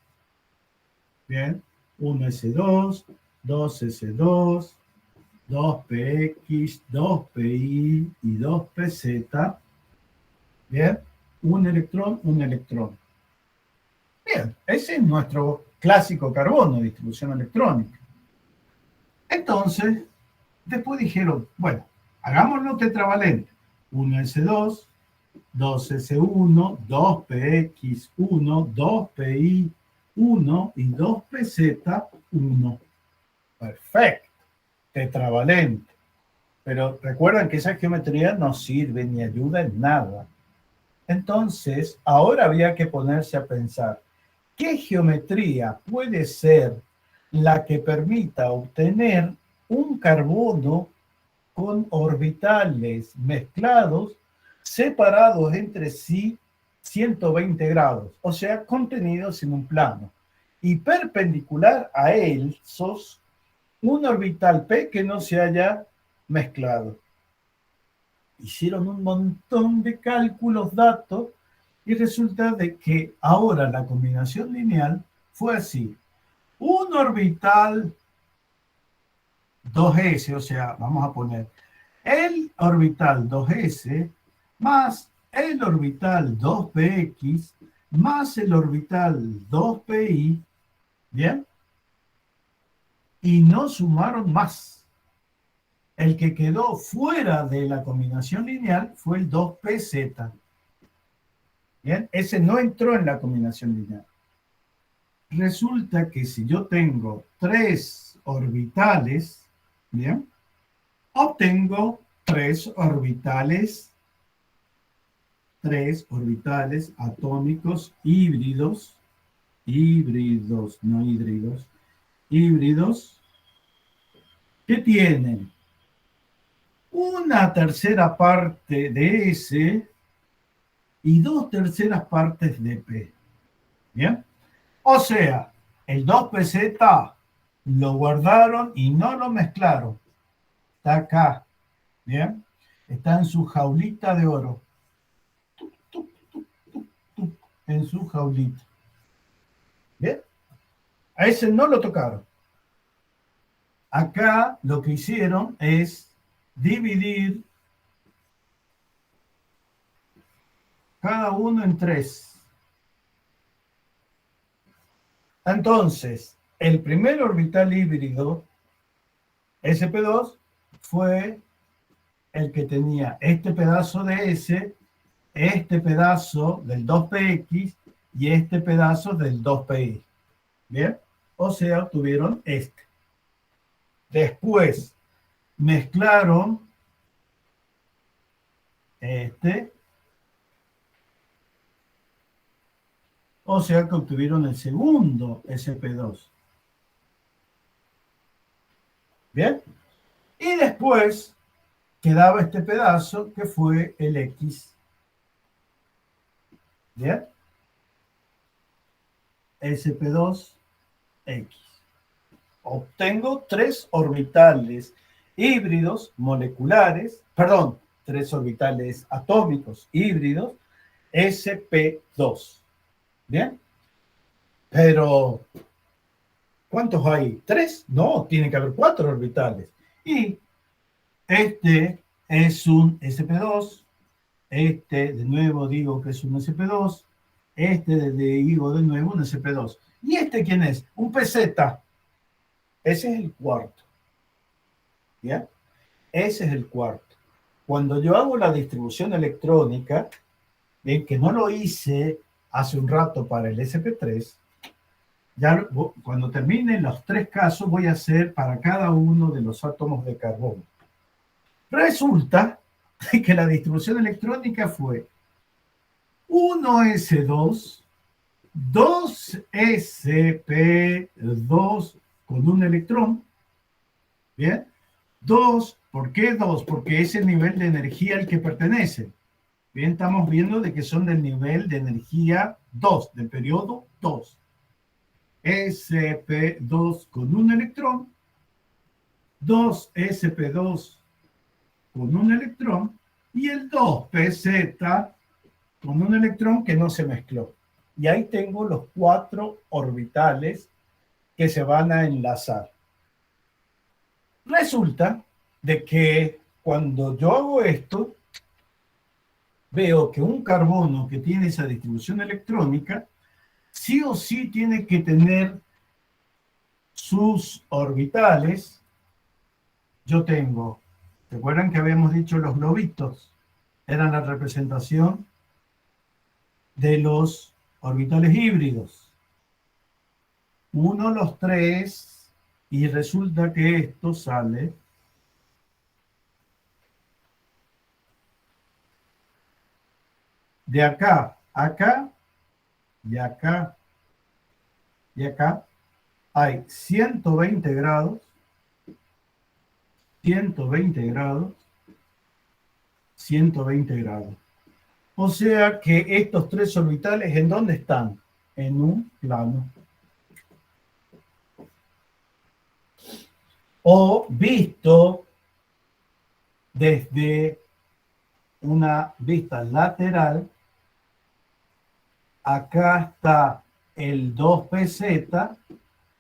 bien, 1s2, 2s2, 2px, 2pi y 2pz, bien, un electrón, un electrón. Bien, ese es nuestro clásico carbono, distribución electrónica. Entonces, después dijeron, bueno, hagámoslo tetravalente. 1s2, 2s1, 2px1, 2pi1 y 2pz1. Perfecto, tetravalente. Pero recuerden que esa geometría no sirve ni ayuda en nada. Entonces, ahora había que ponerse a pensar, ¿qué geometría puede ser la que permita obtener un carbono con orbitales mezclados, separados entre sí 120 grados, o sea, contenidos en un plano, y perpendicular a él sos un orbital P que no se haya mezclado? Hicieron un montón de cálculos, datos, y resulta de que ahora la combinación lineal fue así. Un orbital 2s, o sea, vamos a poner el orbital 2s más el orbital 2px más el orbital 2pi, ¿bien? Y no sumaron más. El que quedó fuera de la combinación lineal fue el 2pz. ¿Bien? Ese no entró en la combinación lineal. Resulta que si yo tengo 3 orbitales, ¿bien? Obtengo 3 orbitales atómicos híbridos, no híbridos, híbridos, que tienen una tercera parte de S y 2/3 partes de P. ¿Bien? O sea, el 2pz lo guardaron y no lo mezclaron. Está acá. ¿Bien? Está en su jaulita de oro. En su jaulita. ¿Bien? A ese no lo tocaron. Acá lo que hicieron es dividir cada uno en 3. Entonces, el primer orbital híbrido, sp2, fue el que tenía este pedazo de S, este pedazo del 2px y este pedazo del 2pi. ¿Bien? O sea, obtuvieron este. Después mezclaron este, o sea que obtuvieron el segundo sp2. ¿Bien? Y después quedaba este pedazo que fue el X. ¿Bien? sp2x. Obtengo 3 orbitales híbridos moleculares, perdón, 3 orbitales atómicos híbridos, sp2. ¿Bien? Pero, ¿cuántos hay? ¿3? No, tiene que haber 4 orbitales. Y este es un sp2, este de nuevo digo que es un sp2, este digo de nuevo un sp2. ¿Y este quién es? Un pz. Ese es el cuarto. ¿Ya? Ese es el cuarto. Cuando yo hago la distribución electrónica, que no lo hice hace un rato para el SP3, ya cuando termine los tres casos voy a hacer para cada uno de los átomos de carbono. Resulta que la distribución electrónica fue 1s2, 2sp2 con un electrón, ¿bien? 2, ¿por qué 2? Porque es el nivel de energía al que pertenece. Bien, estamos viendo de que son del nivel de energía 2, del periodo 2. sp2 con un electrón, 2sp2 con un electrón y el 2pz con un electrón que no se mezcló. Y ahí tengo los 4 orbitales que se van a enlazar. Resulta de que cuando yo hago esto, veo que un carbono que tiene esa distribución electrónica, sí o sí tiene que tener sus orbitales. Yo tengo, ¿recuerdan que habíamos dicho los globitos? Eran la representación de los orbitales híbridos. Uno, los 3, y resulta que esto sale de acá, acá, y acá, y acá. Hay 120 grados, 120 grados, 120 grados. O sea que estos 3 orbitales, ¿en dónde están? En un plano. O visto desde una vista lateral, acá está el 2pz,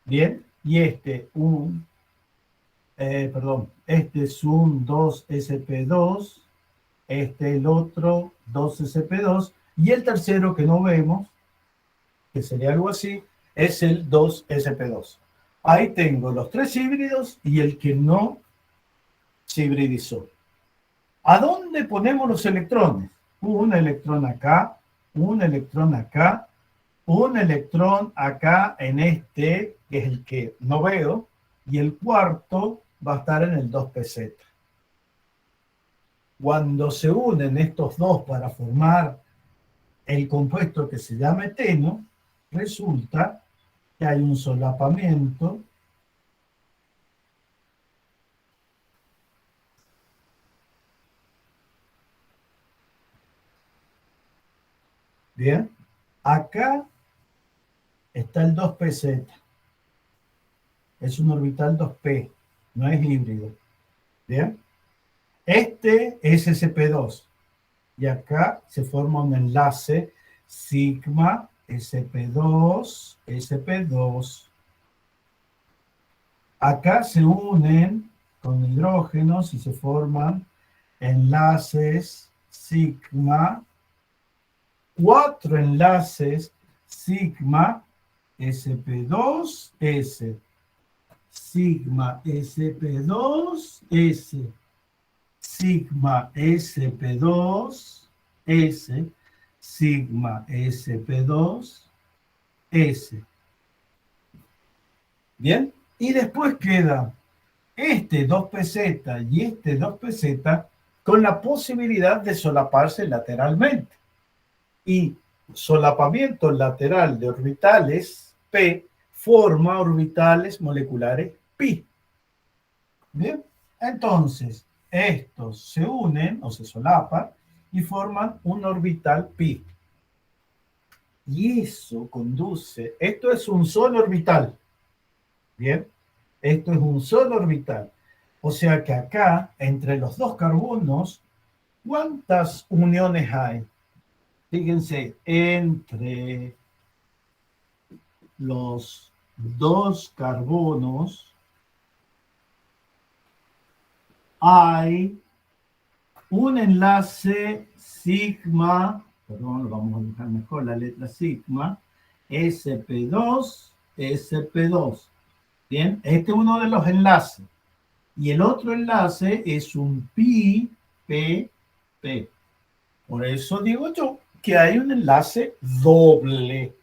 ¿bien? Y este es un 2sp2, el otro 2sp2, y el tercero que no vemos, que sería algo así, es el 2sp2. Ahí tengo los 3 híbridos y el que no se hibridizó. ¿A dónde ponemos los electrones? Un electrón acá, un electrón acá, un electrón acá en este, que es el que no veo, y el cuarto va a estar en el 2pz. Cuando se unen estos dos para formar el compuesto que se llama eteno, resulta que hay un solapamiento bien. Acá está el 2pz. Es un orbital 2p, no es híbrido. Bien. Este es sp2. Y acá se forma un enlace sigma sp2, sp2. Acá se unen con hidrógenos y se forman enlaces sigma, 4 enlaces sigma sp2s, sigma sp2s, sigma sp2s, sigma sp2s. Bien, y después queda este 2pz y este 2pz con la posibilidad de solaparse lateralmente. Y solapamiento lateral de orbitales p forma orbitales moleculares pi. Bien, entonces estos se unen o se solapan y forman un orbital pi. Y eso conduce, esto es un solo orbital. Bien, esto es un solo orbital. O sea que acá, entre los dos carbonos, ¿cuántas uniones hay? Fíjense, entre los dos carbonos hay un enlace sigma, perdón, vamos a dibujar mejor la letra sigma, sp2, sp2. Bien, este es uno de los enlaces. Y el otro enlace es un pi, p, p. Por eso digo yo que hay un enlace doble.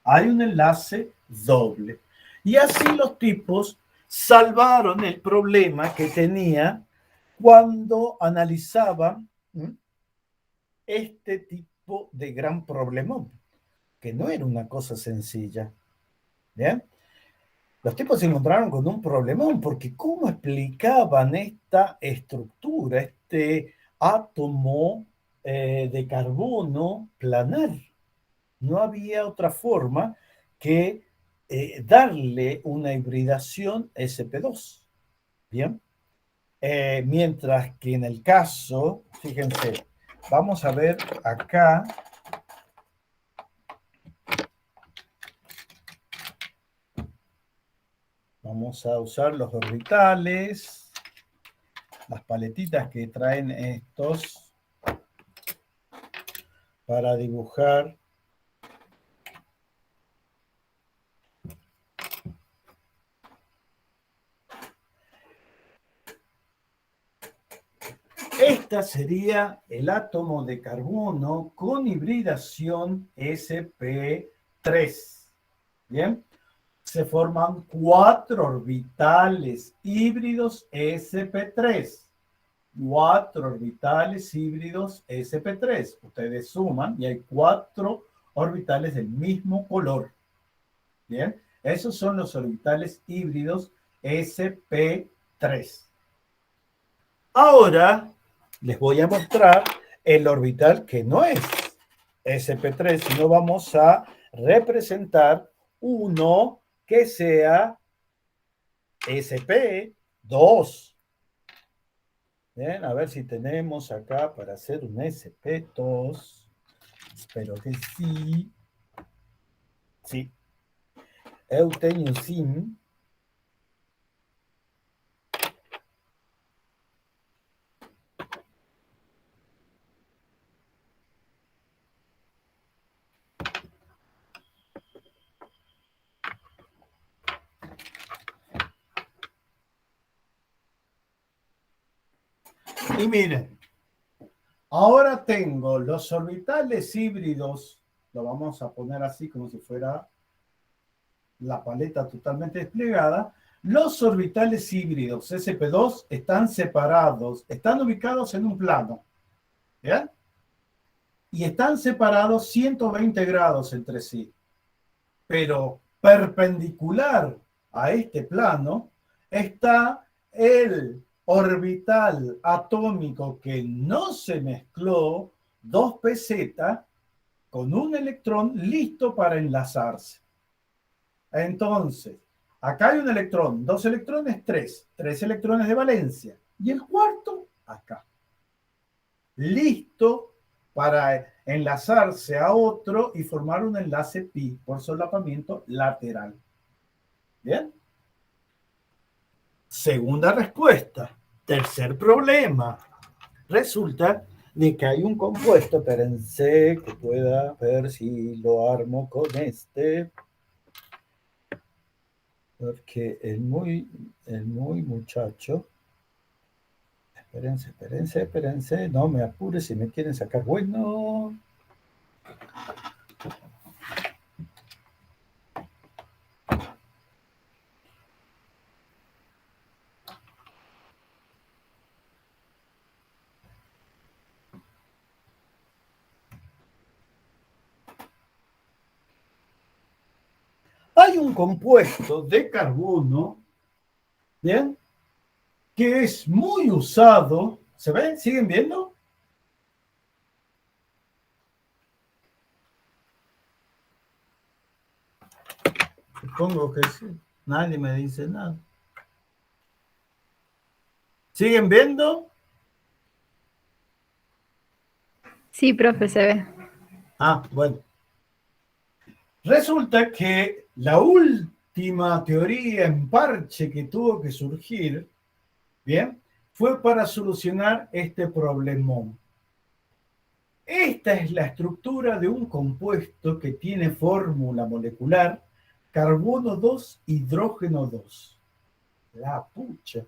Hay un enlace doble. Y así los tipos salvaron el problema que tenía cuando analizaban este tipo de gran problemón, que no era una cosa sencilla. ¿Bien? Los tipos se encontraron con un problemón, porque ¿cómo explicaban esta estructura, este átomo de carbono planar? No había otra forma que darle una hibridación sp2. Bien. Mientras que en el caso, fíjense, vamos a ver acá. Vamos a usar los orbitales, las paletitas que traen estos para dibujar esta sería el átomo de carbono con hibridación sp3. Bien, se forman 4 orbitales híbridos sp3. 4 orbitales híbridos sp3. Ustedes suman y hay 4 orbitales del mismo color. Bien, esos son los orbitales híbridos sp3. Ahora les voy a mostrar el orbital que no es sp3, sino vamos a representar uno que sea sp2. Bien, a ver si tenemos acá para hacer un sp2. Espero que sí. Sí. Eu sim. Y miren, ahora tengo los orbitales híbridos, lo vamos a poner así como si fuera la paleta totalmente desplegada. Los orbitales híbridos sp2 están separados, están ubicados en un plano, ¿bien? Y están separados 120 grados entre sí. Pero perpendicular a este plano está el orbital atómico que no se mezcló, 2pz, con un electrón listo para enlazarse. Entonces, acá hay un electrón, 2 electrones, 3 electrones de valencia. Y el cuarto, acá. Listo para enlazarse a otro y formar un enlace pi por solapamiento lateral. ¿Bien? Segunda respuesta. Tercer problema. Resulta de que hay un compuesto, espérense que pueda ver si lo armo con este, porque el muy muchacho, espérense, no me apure si me quieren sacar bueno. Hay un compuesto de carbono, ¿bien? Que es muy usado. ¿Se ven? ¿Siguen viendo? Supongo que sí. Nadie me dice nada. ¿Siguen viendo? Sí, profe, se ve. Ah, bueno. Resulta que la última teoría en parche que tuvo que surgir, ¿bien? Fue para solucionar este problemón. Esta es la estructura de un compuesto que tiene fórmula molecular carbono 2, hidrógeno 2. La pucha.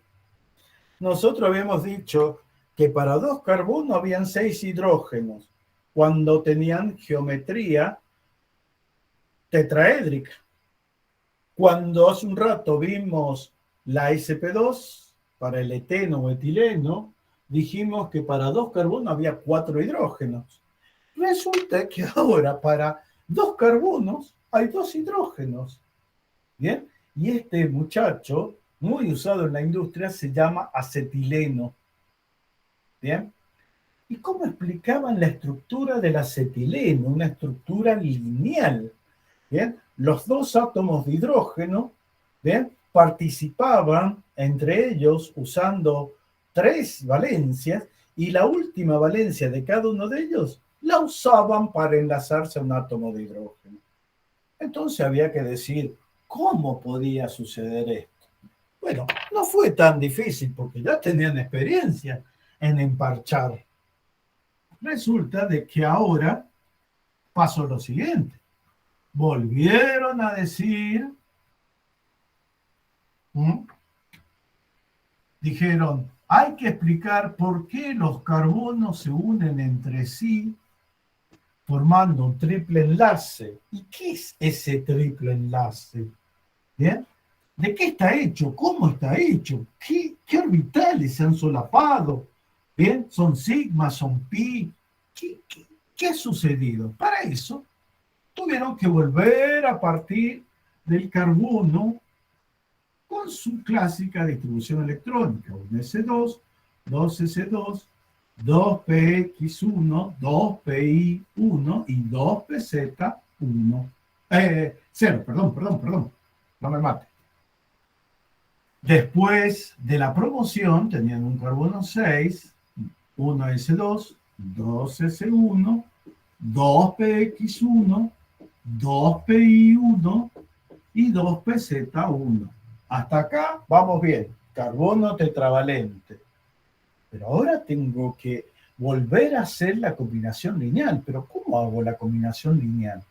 Nosotros habíamos dicho que para 2 carbonos habían 6 hidrógenos, cuando tenían geometría tetraédrica. Cuando hace un rato vimos la sp2 para el eteno o etileno, dijimos que para 2 carbonos había 4 hidrógenos. Resulta que ahora para 2 carbonos hay 2 hidrógenos. ¿Bien? Y este muchacho, muy usado en la industria, se llama acetileno. ¿Bien? ¿Y cómo explicaban la estructura del acetileno? Una estructura lineal. ¿Bien? Los dos átomos de hidrógeno, ¿bien?, participaban entre ellos usando 3 valencias, y la última valencia de cada uno de ellos la usaban para enlazarse a un átomo de hidrógeno. Entonces había que decir, ¿cómo podía suceder esto? Bueno, no fue tan difícil porque ya tenían experiencia en emparchar. Resulta de que ahora pasó lo siguiente. Volvieron a decir, dijeron, hay que explicar por qué los carbonos se unen entre sí formando un triple enlace. ¿Y qué es ese triple enlace? ¿Bien? ¿De qué está hecho? ¿Cómo está hecho? ¿Qué orbitales se han solapado? ¿Bien? ¿Son sigma? ¿Son pi? ¿Qué ha sucedido? Para eso tuvieron que volver a partir del carbono con su clásica distribución electrónica. 1s2, 2s2, 2px1, 2pi1 y 2pz1. 0, perdón. No me mate. Después de la promoción, tenían un carbono 6, 1s2, 2s1, 2px1, 2pi1 y 2pz1. Hasta acá vamos bien, carbono tetravalente. Pero ahora tengo que volver a hacer la combinación lineal. ¿Pero cómo hago la combinación lineal?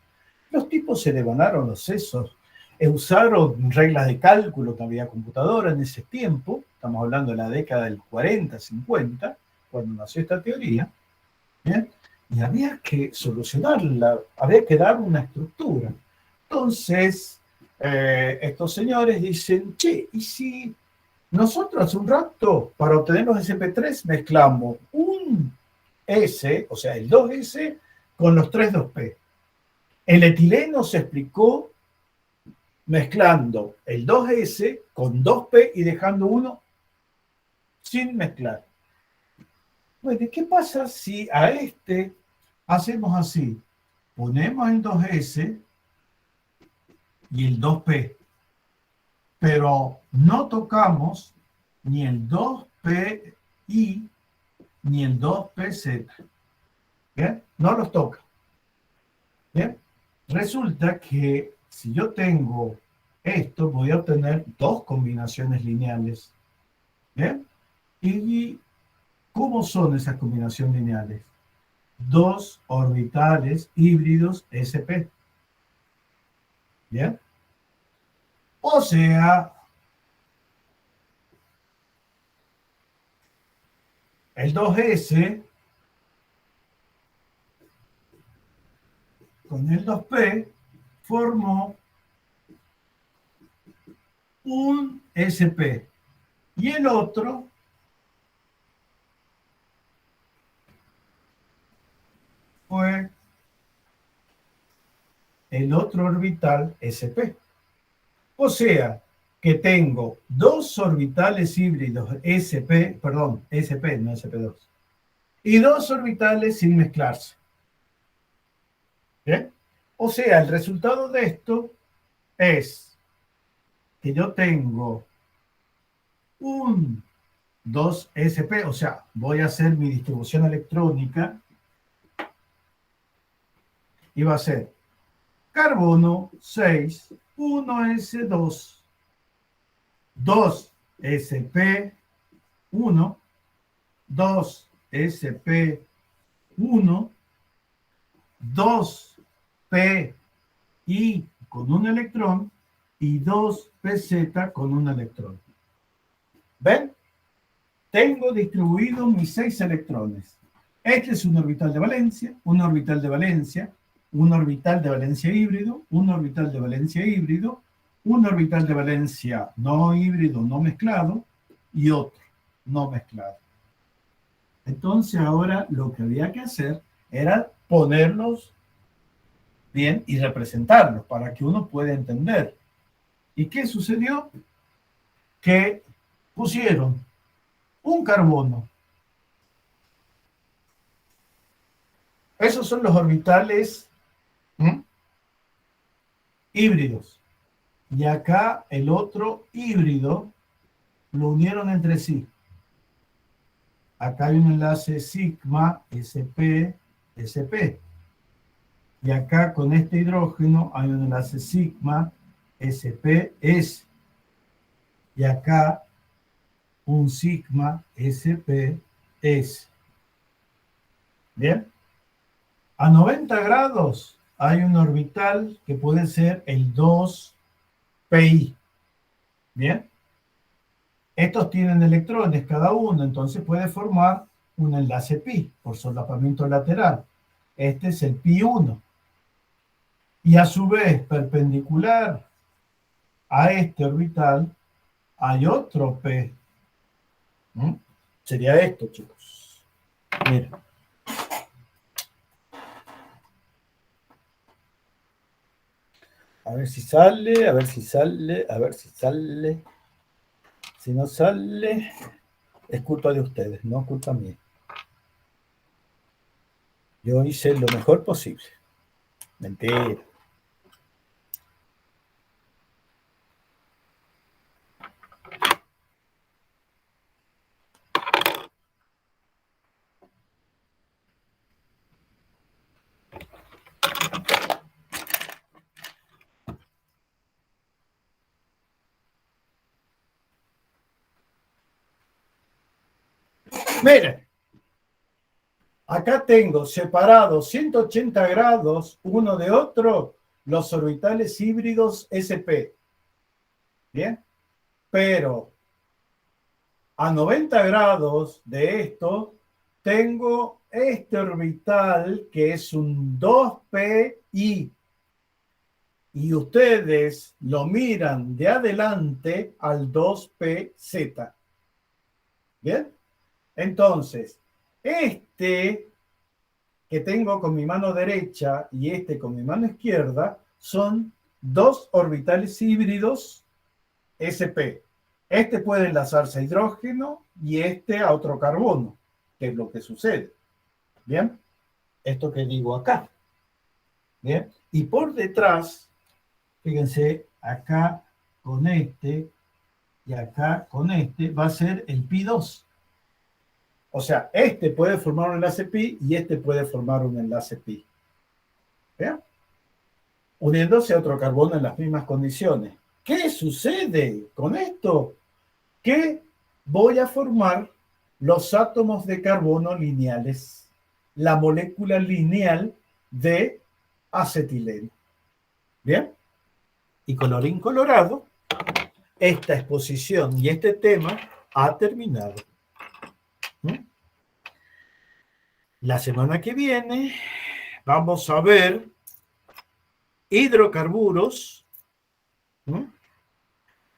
Los tipos se devanaron los sesos, usaron reglas de cálculo, que había computadora en ese tiempo, estamos hablando de la década del 40, 50, cuando nació esta teoría, ¿bien? Y había que solucionarla, había que dar una estructura. Entonces, estos señores dicen, che, ¿y si nosotros hace un rato, para obtener los SP3, mezclamos un S, o sea, el 2S, con los 3 2P? El etileno se explicó mezclando el 2S con 2P y dejando uno sin mezclar. Bueno, ¿qué pasa si a este hacemos así? Ponemos el 2S y el 2P, pero no tocamos ni el 2PI ni el 2PZ. ¿Bien? No los toca. ¿Bien? Resulta que si yo tengo esto, voy a obtener 2 combinaciones lineales. ¿Bien? ¿Y cómo son esas combinaciones lineales? 2 orbitales híbridos sp. ¿Bien? O sea, el 2s con el 2p formó un sp y el otro fue el otro orbital sp. O sea, que tengo 2 orbitales híbridos sp, no sp2, y 2 orbitales sin mezclarse. ¿Bien? O sea, el resultado de esto es que yo tengo un 2sp, o sea, voy a hacer mi distribución electrónica y va a ser carbono 6, 1s2, 2sp1, 2sp1, 2pi con un electrón y 2 pz con un electrón. ¿Ven? Tengo distribuidos mis 6 electrones. Este es un orbital de valencia, un orbital de valencia, un orbital de valencia híbrido, un orbital de valencia híbrido, un orbital de valencia no híbrido, no mezclado, y otro no mezclado. Entonces ahora lo que había que hacer era ponerlos bien y representarlos para que uno pueda entender. ¿Y qué sucedió? Que pusieron un carbono. Esos son los orbitales híbridos. Y acá el otro híbrido lo unieron entre sí. Acá hay un enlace sigma, sp, sp. Y acá con este hidrógeno hay un enlace sigma, sp, s. Y acá un sigma, sp, s. ¿Bien? A 90 grados hay un orbital que puede ser el 2pi. ¿Bien? Estos tienen electrones cada uno, entonces puede formar un enlace pi por solapamiento lateral. Este es el pi1. Y a su vez, perpendicular a este orbital, hay otro p. Sería esto, chicos. Mira. A ver si sale, a ver si sale, a ver si sale. Si no sale, es culpa de ustedes, no culpa mía. Yo hice lo mejor posible. Mentira. Miren, acá tengo separados 180 grados uno de otro los orbitales híbridos sp. ¿Bien? Pero a 90 grados de esto tengo este orbital que es un 2pi. Y ustedes lo miran de adelante al 2pz. ¿Bien? Entonces, este que tengo con mi mano derecha y este con mi mano izquierda son dos orbitales híbridos sp. Este puede enlazarse a hidrógeno y este a otro carbono, que es lo que sucede. ¿Bien? Esto que digo acá. ¿Bien? Y por detrás, fíjense, acá con este y acá con este va a ser el pi2. O sea, este puede formar un enlace pi y este puede formar un enlace pi. ¿Vean? Uniéndose a otro carbono en las mismas condiciones. ¿Qué sucede con esto? Que voy a formar los átomos de carbono lineales, la molécula lineal de acetileno. ¿Bien? Y colorín colorado, esta exposición y este tema ha terminado. La semana que viene vamos a ver hidrocarburos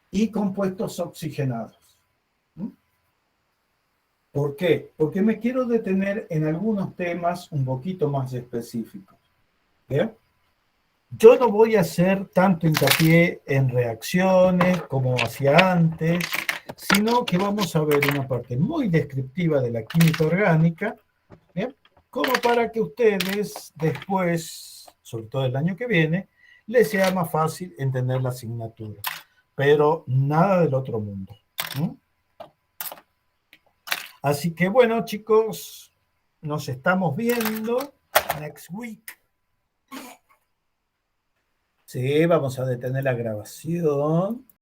y compuestos oxigenados. ¿Por qué? Porque me quiero detener en algunos temas un poquito más específicos. ¿Bien? Yo no voy a hacer tanto hincapié en reacciones como hacía antes, sino que vamos a ver una parte muy descriptiva de la química orgánica, ¿bien? Como para que ustedes después, sobre todo el año que viene, les sea más fácil entender la asignatura. Pero nada del otro mundo. Así que bueno, chicos, nos estamos viendo next week. Sí, vamos a detener la grabación.